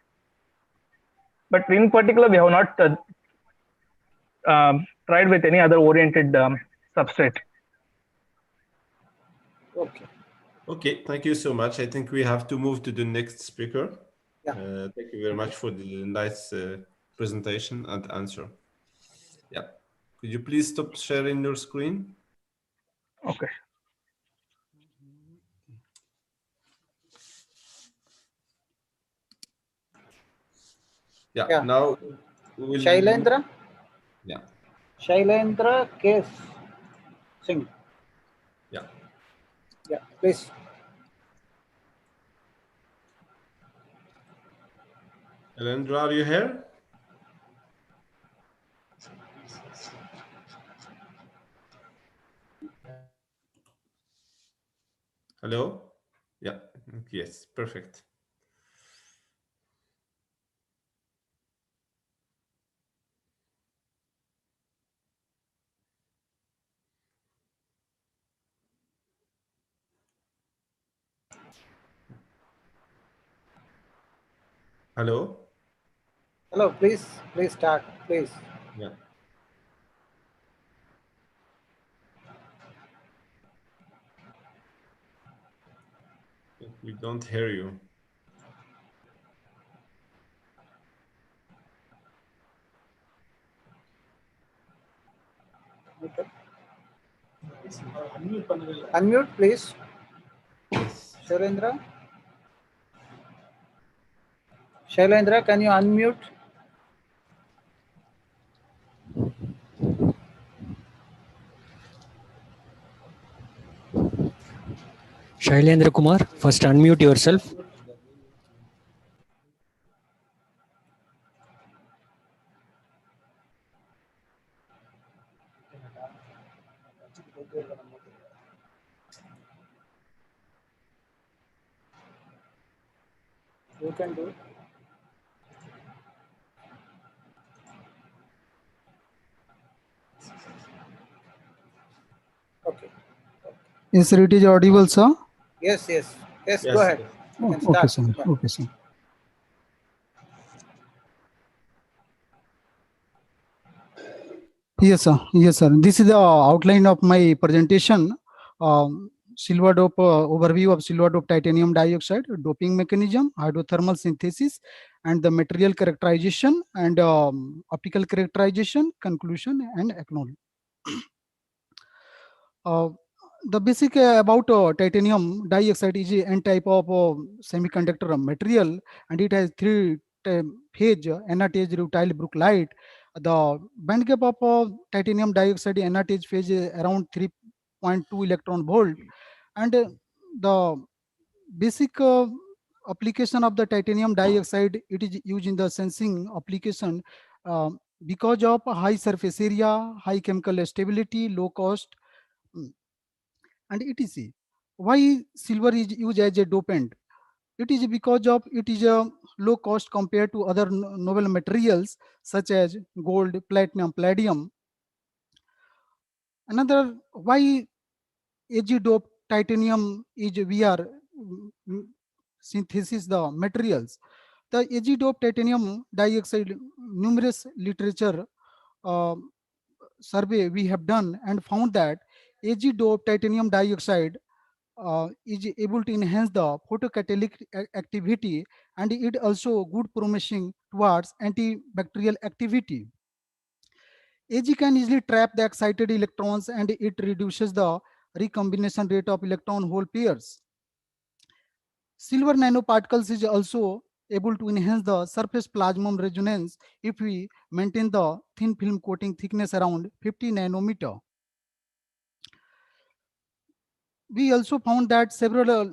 Speaker 8: But in particular, we have not tried with any other oriented substrate.
Speaker 1: Okay.
Speaker 2: Okay, thank you so much. I think we have to move to the next speaker.
Speaker 1: Yeah.
Speaker 2: Thank you very much for the nice presentation and answer. Yeah. Could you please stop sharing your screen?
Speaker 8: Okay.
Speaker 2: Yeah. Now we will...
Speaker 1: Shailendra?
Speaker 2: Yeah.
Speaker 1: Shailendra K. Singh.
Speaker 2: Yeah.
Speaker 1: Yeah, please.
Speaker 2: Alendra, are you here? Hello? Yeah, yes, perfect. Hello?
Speaker 1: Hello, please start, please.
Speaker 2: Yeah. We don't hear you.
Speaker 1: Okay.
Speaker 4: Unmute பண்ணவே இல்ல.
Speaker 1: Unmute, please.
Speaker 2: Yes.
Speaker 1: Shailendra? Shailendra, can you unmute?
Speaker 9: Shailendra Kumar, first unmute yourself.
Speaker 1: You can do it. Okay.
Speaker 10: Yes, sir, it is audible, sir.
Speaker 1: Yes, yes. Yes,
Speaker 2: Yes,
Speaker 1: go ahead.
Speaker 2: yes.
Speaker 1: You can
Speaker 10: Okay,
Speaker 1: start.
Speaker 10: sir.
Speaker 1: Yeah.
Speaker 10: Okay, sir. Yes, sir. Yes, sir. This is the outline of my presentation. Silver dope overview of silver dope titanium dioxide, doping mechanism, hydrothermal synthesis, and the material characterization and optical characterization, conclusion, and acknowledgement. Uh, the basic about titanium dioxide is an type of semiconductor material, and it has three phase: anode, rutile, brookite. The band gap of titanium dioxide anode phase is around 3.2 electron volt, and the basic application of the titanium dioxide, it is used in the sensing application because of high surface area, high chemical stability, low cost, and etc. Why silver is used as a dopant? It is because of it is a low cost compared to other novel materials such as gold, platinum, palladium. Another why AG dope titanium is we are synthesis the materials. The AG dope titanium dioxide, numerous literature uh, survey we have done and found that AG dope titanium dioxide is able to enhance the photocatalytic activity, and it also good promising towards antibacterial activity. AG can easily trap the excited electrons, and it reduces the recombination rate of electron hole pairs. Silver nanoparticles is also able to enhance the surface plasmon resonance if we maintain the thin film coating thickness around 50 nanometer. We also found that several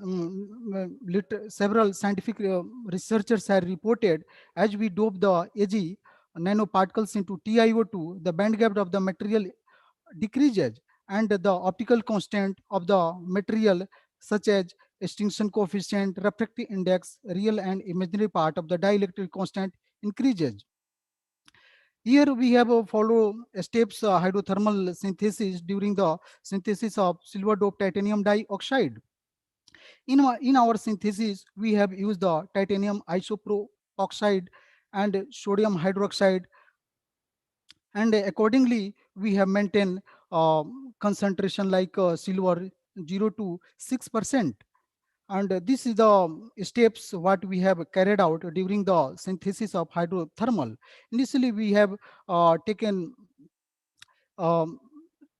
Speaker 10: scientific researchers have reported as we dope the AG nanoparticles into TiO2, the band gap of the material decreases, and the optical constant of the material such as extinction coefficient, refractive index, real and imaginary part of the dielectric constant increases. Here we have follow steps hydrothermal synthesis during the synthesis of silver dope titanium dioxide. In our synthesis, we have used the titanium isopropoxide and sodium hydroxide, and accordingly we have maintained concentration like silver 0 to 6%. And this is the steps what we have carried out during the synthesis of hydrothermal. Initially, we have taken um,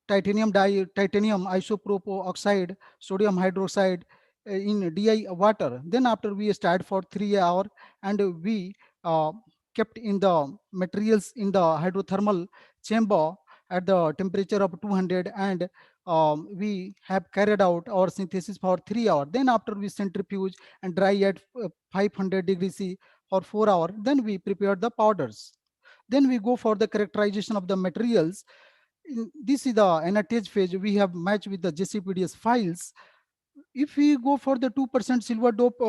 Speaker 10: titanium isopropyl oxide, sodium hydroxide in DI water. Then after we start for 3 hours, and we kept in the materials in the hydrothermal chamber at the temperature of 200, and we have carried out our synthesis for 3 hours. Then after we centrifuge and dry at 500 degrees C or 4 hours. Then we prepare the powders. Then we go for the characterization of the materials. This is the annotate phase. We have matched with the JCPDS files. If we go for the 2% silver dope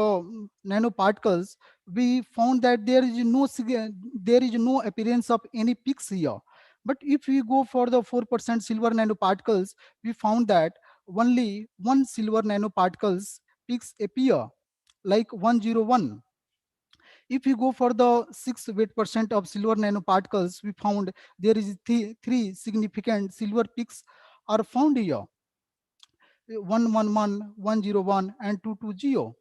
Speaker 10: nanoparticles, we found that there is no appearance of any peaks here. But if we go for the 4% silver nanoparticles, we found that only one silver nanoparticles peaks appear, like 101. If we go for the 6% of silver nanoparticles, we found there is three significant silver peaks are found here: 111, 101, and 220.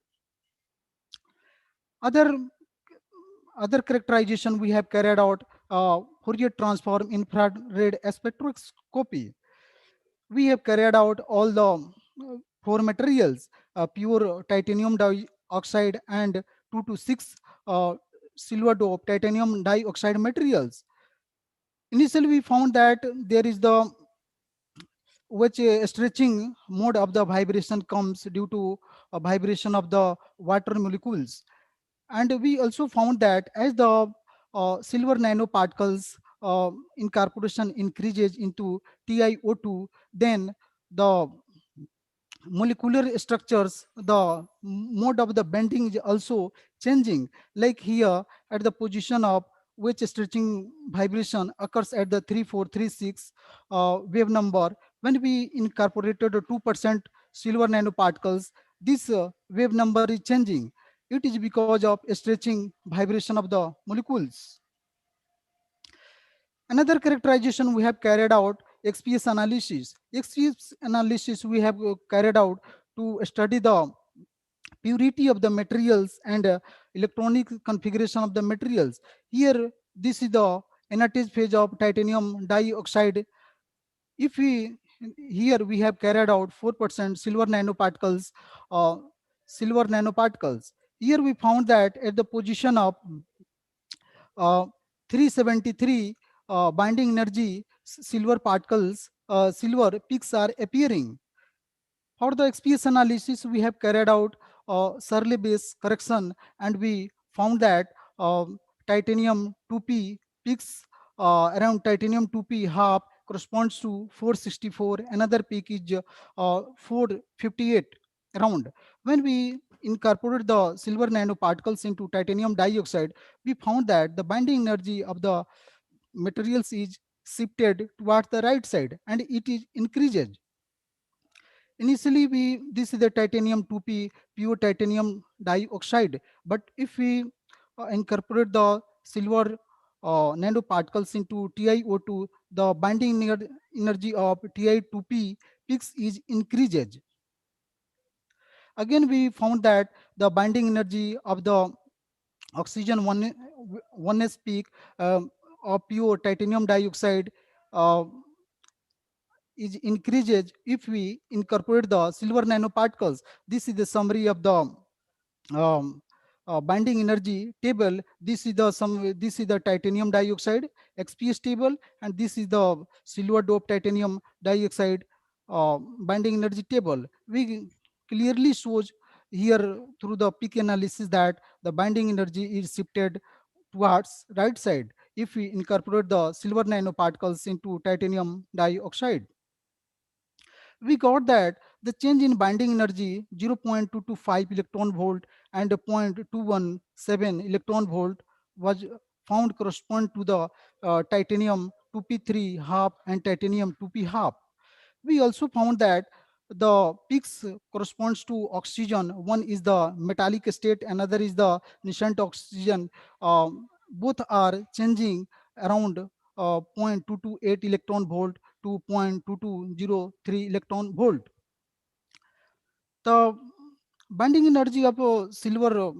Speaker 10: Other characterization we have carried out, Fourier transform infrared spectroscopy. We have carried out all the four materials: pure titanium dioxide and 2 to 6 silver dope titanium dioxide materials. Initially, we found that there is the which stretching mode of the vibration comes due to a vibration of the water molecules. And we also found that as the silver nanoparticles incorporation increases into TiO2, then the molecular structures, the mode of the bending is also changing. Like here at the position of which stretching vibration occurs at the 3436 wave number. When we incorporated the 2% silver nanoparticles, this wave number is changing. It is because of stretching vibration of the molecules. Another characterization we have carried out, XPS analysis. XPS analysis we have carried out to study the purity of the materials and electronic configuration of the materials. Here, this is the annotate phase of titanium dioxide. If we here we have carried out 4% silver nanoparticles. Here we found that at the position of 373 binding energy, silver peaks are appearing. For the XPS analysis, we have carried out Surley base correction, and we found that titanium 2p peaks around titanium 2p half corresponds to 464. Another peak is 458 around. When we incorporated the silver nanoparticles into titanium dioxide, we found that the binding energy of the materials is shifted towards the right side and it is increases. Initially, this is the titanium 2p pure titanium dioxide. But if we incorporate the silver nanoparticles into TiO2, the binding energy of Ti2p peaks is increases. Again, we found that the binding energy of the oxygen 1s peak of pure titanium dioxide is increases if we incorporate the silver nanoparticles. This is the summary of the binding energy table. This is the titanium dioxide XPS table, and this is the silver dope titanium dioxide binding energy table. We clearly shows here through the peak analysis that the binding energy is shifted towards right side if we incorporate the silver nanoparticles into titanium dioxide. We got that the change in binding energy 0.225 electron volt and 0.217 electron volt was found correspond to the titanium 2p3 half and titanium 2p half. We also found that the peaks corresponds to oxygen. One is the metallic state, another is the nascent oxygen. Both are changing around 0.228 electron volt to 0.2203 electron volt. The binding energy of silver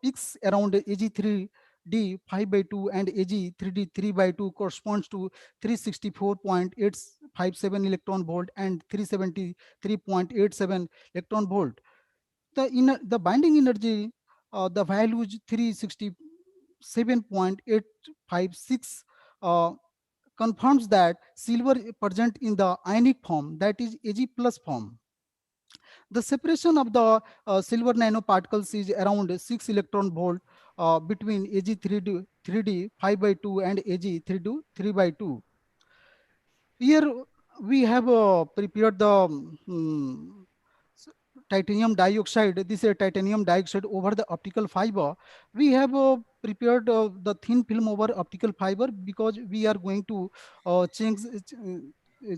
Speaker 10: peaks around Ag3D 5 by 2 and Ag3D 3 by 2 corresponds to 364.857 electron volt and 373.87 electron volt. The binding energy, the value is 367.856 confirms that silver is present in the ionic form, that is Ag plus form. The separation of the silver nanoparticles is around 6 electron volt between AG3D 5/2 and AG3D 3/2. Here we have prepared the titanium dioxide. This is titanium dioxide over the optical fiber. We have prepared the thin film over optical fiber because we are going to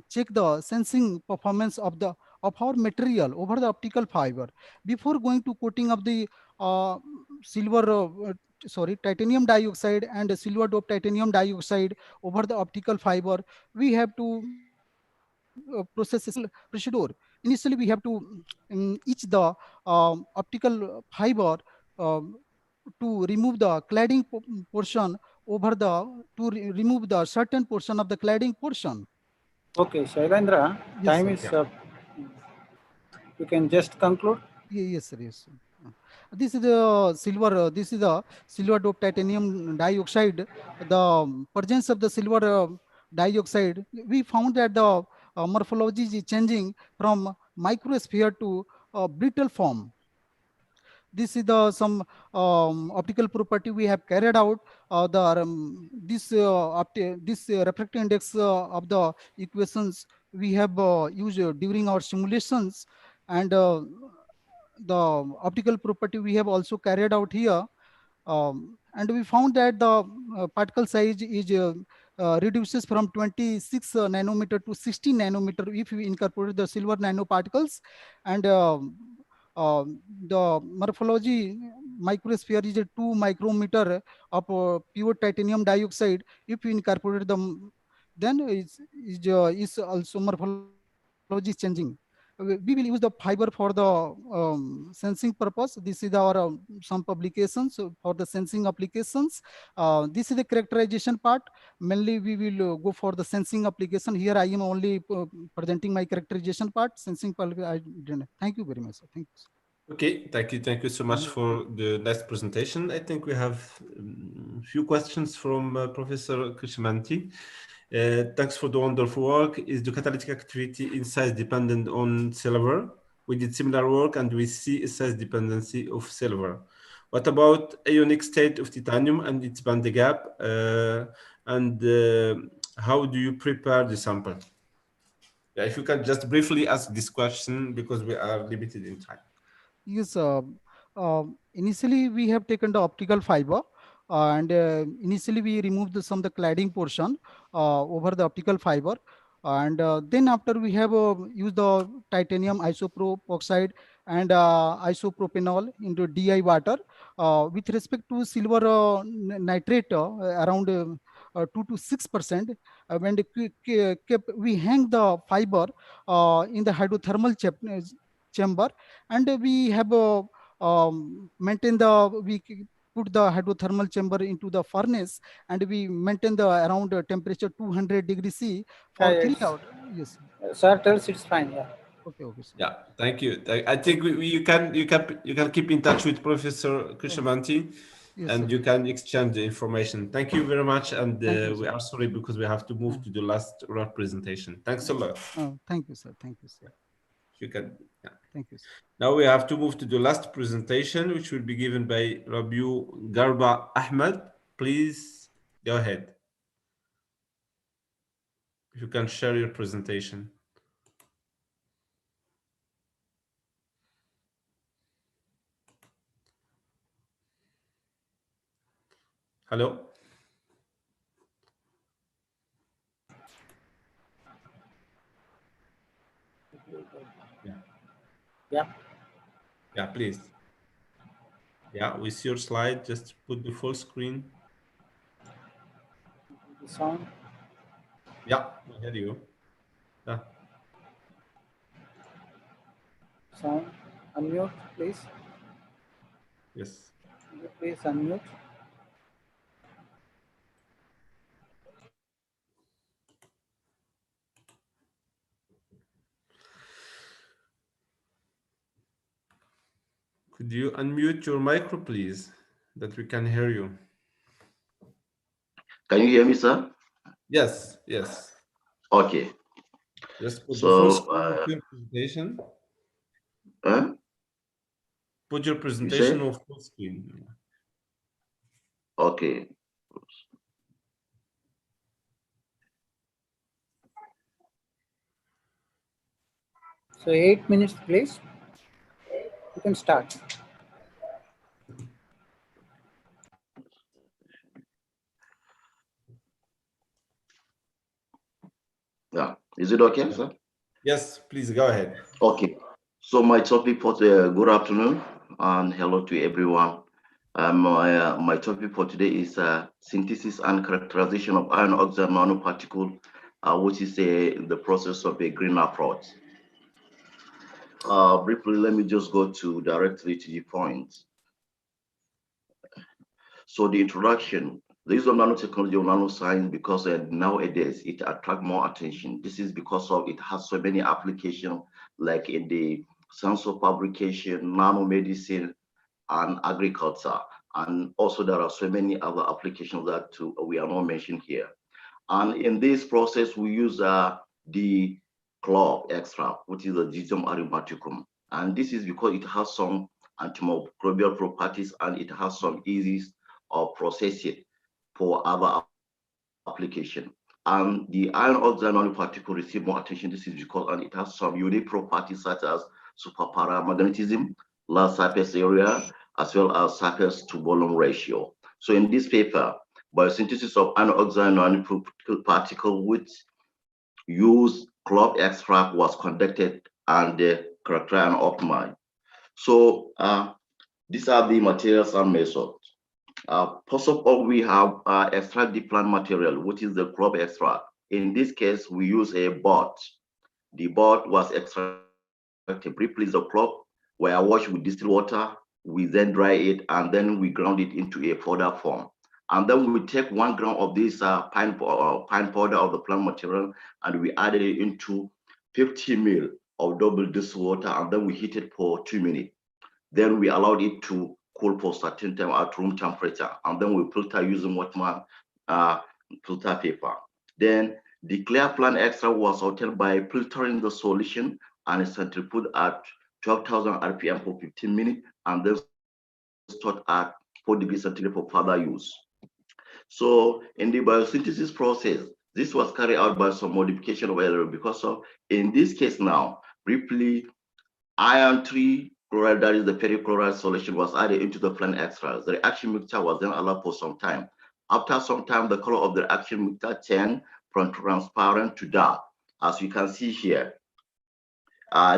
Speaker 10: check the sensing performance of our material over the optical fiber before going to coating of the uh, silver titanium dioxide and silver dope titanium dioxide over the optical fiber. We have to process a special procedure. Initially we have to etch the optical fiber um, to remove the cladding portion over the remove the certain portion of the cladding portion.
Speaker 1: Okay, Shailendra,
Speaker 10: Yes,
Speaker 1: time
Speaker 10: sir.
Speaker 1: is up. You can just conclude.
Speaker 10: Yes, sir. Yes, sir. This is the silver. This is the silver dope titanium dioxide. The presence of the silver dioxide, we found that the morphology is changing from microsphere to brittle form. This is the some optical property we have carried out. This refractive index of the equations we have used during our simulations, and the optical property we have also carried out here. And we found that the particle size is reduces from 26 nanometer to 16 nanometer if we incorporate the silver nanoparticles. And the morphology microsphere is a 2 micrometer of pure titanium dioxide. If we incorporate them, then is also morphology is changing. We will use the fiber for the sensing purpose. This is our some publications for the sensing applications. This is the characterization part. Mainly we will go for the sensing application. Here I am only presenting my characterization part. Sensing part, I didn't. Thank you very much, sir. Thank you, sir.
Speaker 2: Okay, thank you so much for the nice presentation. I think we have a few questions from Professor Krishimanti. Thanks for the wonderful work. Is the catalytic activity in size dependent on silver? We did similar work and we see a size dependency of silver. What about ionic state of titanium and its band gap? How do you prepare the sample? Yeah, if you can just briefly ask this question because we are limited in time.
Speaker 10: Yes, initially we have taken the optical fiber, and initially we removed some the cladding portion over the optical fiber, and then after we have used the titanium isopropyl oxide and isopropanol into DI water with respect to silver nitrate around 2 to 6%. When we hang the fiber in the hydrothermal chamber, and we have maintained put the hydrothermal chamber into the furnace, and we maintain the around temperature 200 degrees C for 3 hours. Yes,
Speaker 1: Sir tells it's fine. Yeah.
Speaker 10: okay, sir.
Speaker 2: Yeah, thank you. I think you can keep in touch with Professor Krishamanti,
Speaker 10: Yes,
Speaker 2: and
Speaker 10: sir.
Speaker 2: you can exchange the information. Thank you very much, and
Speaker 10: You,
Speaker 2: we are sorry because we have to move to the last presentation. Thanks a lot.
Speaker 10: Thank you, sir. Thank you, sir.
Speaker 2: You can. Yeah.
Speaker 10: Thank you, sir.
Speaker 2: Now we have to move to the last presentation, which will be given by Rabiu Garba Ahmed. Please go ahead. If you can share your presentation. Hello.
Speaker 1: Yeah.
Speaker 2: Yeah, please. Yeah, with your slide, just put the full screen.
Speaker 1: The sound.
Speaker 2: Yeah, I hear you. Yeah.
Speaker 1: Sound. Unmute, please.
Speaker 2: Yes.
Speaker 1: Please unmute.
Speaker 2: Could you unmute your micro, please, that we can hear you?
Speaker 11: Can you hear me, sir?
Speaker 2: Yes, yes.
Speaker 11: Okay.
Speaker 2: Just put the
Speaker 11: So,
Speaker 2: full screen of your presentation. Put your presentation on full screen.
Speaker 11: Okay.
Speaker 1: So 8 minutes, please. You can start.
Speaker 11: Yeah. Is it okay, sir?
Speaker 2: Yes, please go ahead.
Speaker 11: Okay. So my topic for the good afternoon and hello to everyone. My topic for today is synthesis and characterization of iron oxide nanoparticle, which is the process of a green approach. Briefly, let me just go directly to the point. So the introduction, the use of nanotechnology or nanoscience, because nowadays it attracts more attention. This is because of it has so many applications, like in the sensor fabrication, nanomedicine, and agriculture. And also there are so many other applications that we are not mentioned here. And in this process, we use the clove extract, which is the Digium aromaticum. And this is because it has some antimicrobial properties and it has some ease of processing for other application. And the iron oxide nanoparticle receive more attention. This is because and it has some unique properties such as superparamagnetism, large surface area, as well as surface to volume ratio. So in this paper, biosynthesis of iron oxide nanoparticle which use clove extract was conducted and characterized and optimized. So these are the materials and methods. First of all, we have extract the plant material, which is the clove extract. In this case, we use a board. The board was extracted briefly. The clove were washed with distilled water. We then dry it and then we ground it into a powder form. And then we take 1 gram of this pine powder of the plant material and we add it into 50 ml of double distilled water and then we heat it for 2 minutes. Then we allowed it to cool for certain time at room temperature, and then we filter using Wattman filter paper. Then the clear plant extract was obtained by filtering the solution and centrifuge at 12,000 RPM for 15 minutes, and then stored at 4 degrees centigrade for further use. So in the biosynthesis process, this was carried out by some modification of error because of, in this case now, briefly, iron 3 chloride, that is the perichloride solution, was added into the plant extract. The reaction mixture was then allowed for some time. After some time, the color of the reaction mixture changed from transparent to dark, as you can see here.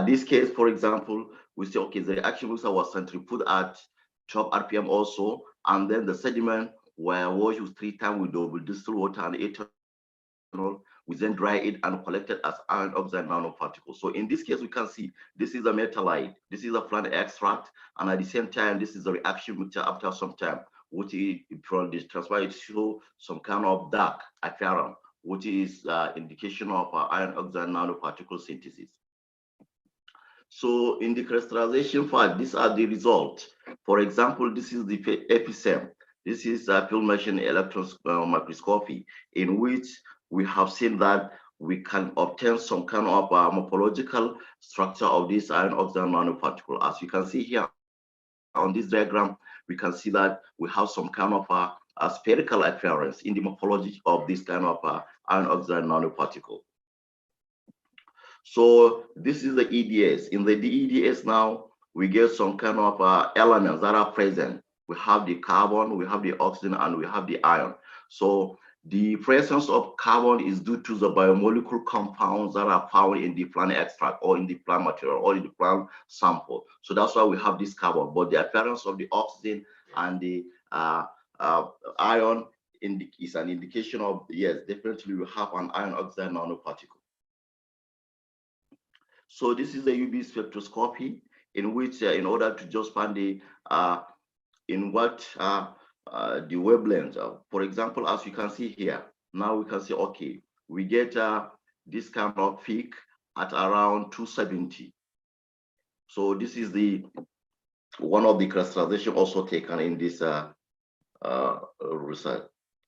Speaker 11: This case, for example, we say, okay, the reaction mixture was centrifuged at 12 RPM also, and then the sediment were washed with 3 times with double distilled water and ethanol. We then dry it and collect it as iron oxide nanoparticles. So in this case, we can see this is a metallite, this is a plant extract, and at the same time, this is a reaction mixture after some time, which is from this transfer, it shows some kind of dark appearance, which is indication of iron oxide nanoparticle synthesis. So in the crystallization part, these are the results. For example, this is the epicenter. This is a field machine electron microscopy, in which we have seen that we can obtain some kind of morphological structure of this iron oxide nanoparticle. As you can see here on this diagram, we can see that we have some kind of a spherical appearance in the morphology of this kind of iron oxide nanoparticle. So this is the EDS. In the EDS now, we get some kind of elements that are present. We have the carbon, we have the oxygen, and we have the iron. So the presence of carbon is due to the biomolecular compounds that are found in the plant extract or in the plant material or in the plant sample. So that's why we have this carbon. But the appearance of the oxygen and the iron is an indication of, yes, definitely we have an iron oxide nanoparticle. So this is the UV spectroscopy, in which, in order to just find the the wavelength. For example, as you can see here, now we can see, okay, we get this kind of peak at around 270. So this is the one of the crystallization also taken in this research.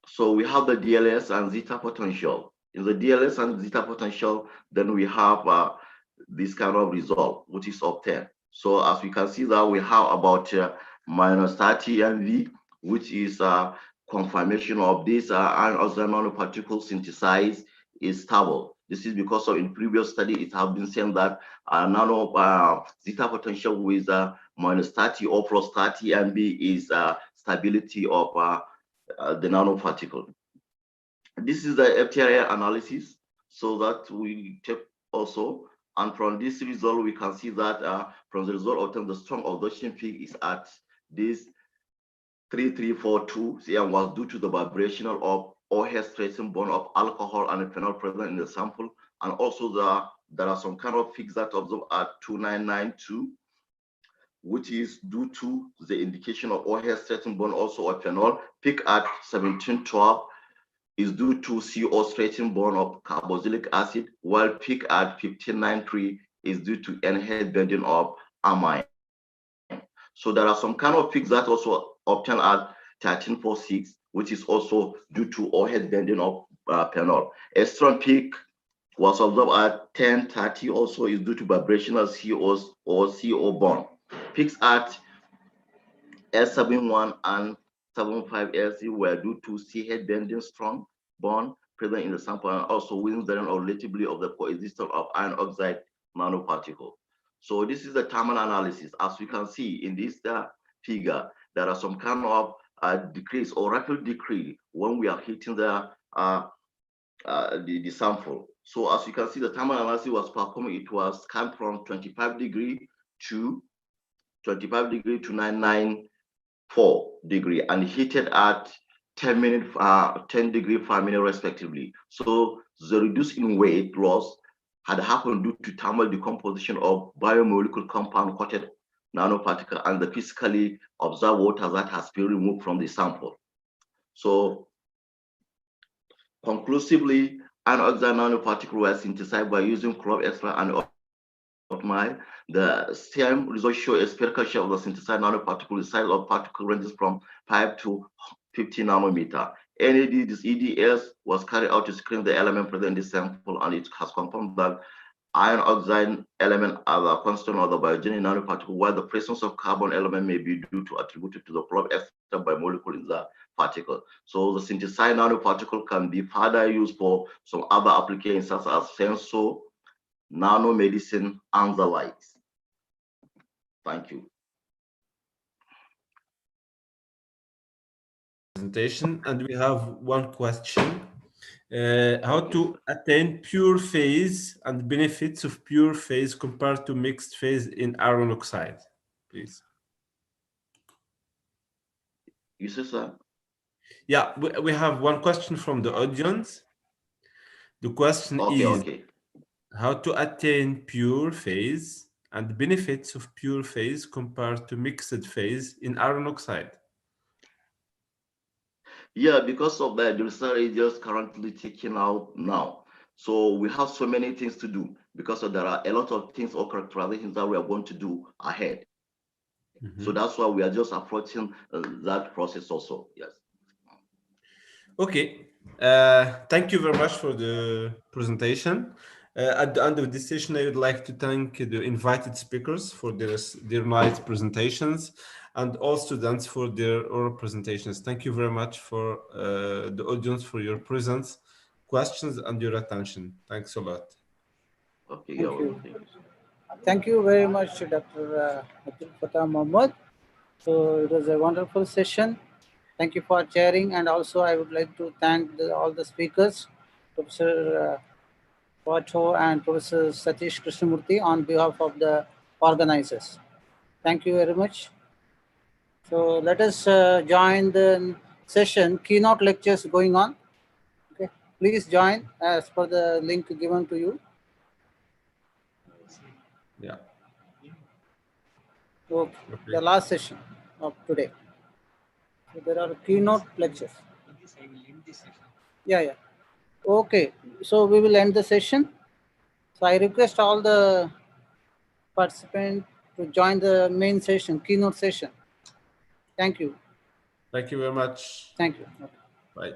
Speaker 11: So we have the DLS and zeta potential. In the DLS and zeta potential, then we have this kind of result, which is obtained. So as we can see that we have about minus 30 MV, which is conformation of this iron oxide nanoparticle synthesized is stable. This is because of in previous study it has been said that nano zeta potential with minus 30 or plus 30 MB is stability of the nanoparticle. This is the FTIR analysis, so that we take also, and from this result we can see that from the result of the strong oxidation peak is at this 3342 and was due to the vibrational of OH stressing bond of alcohol and phenol present in the sample, and also there are some kind of peaks that observed at 2992, which is due to the indication of OH stressing bond also of phenol. Peak at 1712 is due to CO stressing bond of carboxylic acid, while peak at 1593 is due to NH bending of amine. So there are some kind of peaks that also obtained at 1346, which is also due to OH bending of phenol. A strong peak was observed at 1030, also is due to vibrational COs or CO bond. Peaks at S71 and 75LC were due to CH bending strong bond present in the sample, and also within or relatively of the coexistence of iron oxide nanoparticle. So this is the thermal analysis. As we can see in this figure, there are some kind of decrease or rapid decrease when we are hitting the sample. So as you can see, the thermal analysis was performed. It was scanned from 25 degree to 994 degree and heated at 10 degree 5 minutes respectively. So the reduce in weight loss had happened due to thermal decomposition of biomolecular compound coated nanoparticle and the physically observed water that has been removed from the sample. So conclusively, iron oxide nanoparticle were synthesized by using chloride extract and optimize. The same results show a spherical shape of the synthesized nanoparticle. The size of particle ranges from 5 to 50 nanometer. NAD, this EDS was carried out to screen the element present in the sample, and it has confirmed that iron oxide element are a constant of the biogenic nanoparticle, while the presence of carbon element may be due to attributed to the chloride extract by molecule in the particle. So the synthesized nanoparticle can be further used for some other applications such as sensor, nanomedicine, and the likes. Thank you.
Speaker 2: Presentation, and we have one question. How to attain pure phase and benefits of pure phase compared to mixed phase in iron oxide, please.
Speaker 11: You say, sir?
Speaker 2: Yeah, we have one question from the audience. The question is how to attain pure phase and benefits of pure phase compared to mixed phase in iron oxide.
Speaker 11: Yeah, because of that, the research is just currently taking out now. So we have so many things to do because there are a lot of things or characterizations that we are going to do ahead. So that's why we are just approaching that process also. Yes.
Speaker 2: Okay. Thank you very much for the presentation. At the end of this session, I would like to thank the invited speakers for their nice presentations and all students for their oral presentations. Thank you very much for the audience for your presence, questions, and your attention. Thanks a lot.
Speaker 11: Okay.
Speaker 1: Thank you. Thank you very much, Dr. Abdul Fatah Mohammed. So it was a wonderful session. Thank you for chairing, and also I would like to thank all the speakers, Professor Pato and Professor Satish Krishnamurthy on behalf of the organizers. Thank you very much. So let us join the session. Keynote lectures going on. Okay, please join as per the link given to you.
Speaker 2: Yeah.
Speaker 1: Okay. The last session of today. So there are keynote lectures. Yeah. Okay. So we will end the session. So I request all the participants to join the main session, keynote session. Thank you.
Speaker 2: Thank you very much.
Speaker 1: Thank you.
Speaker 2: Bye.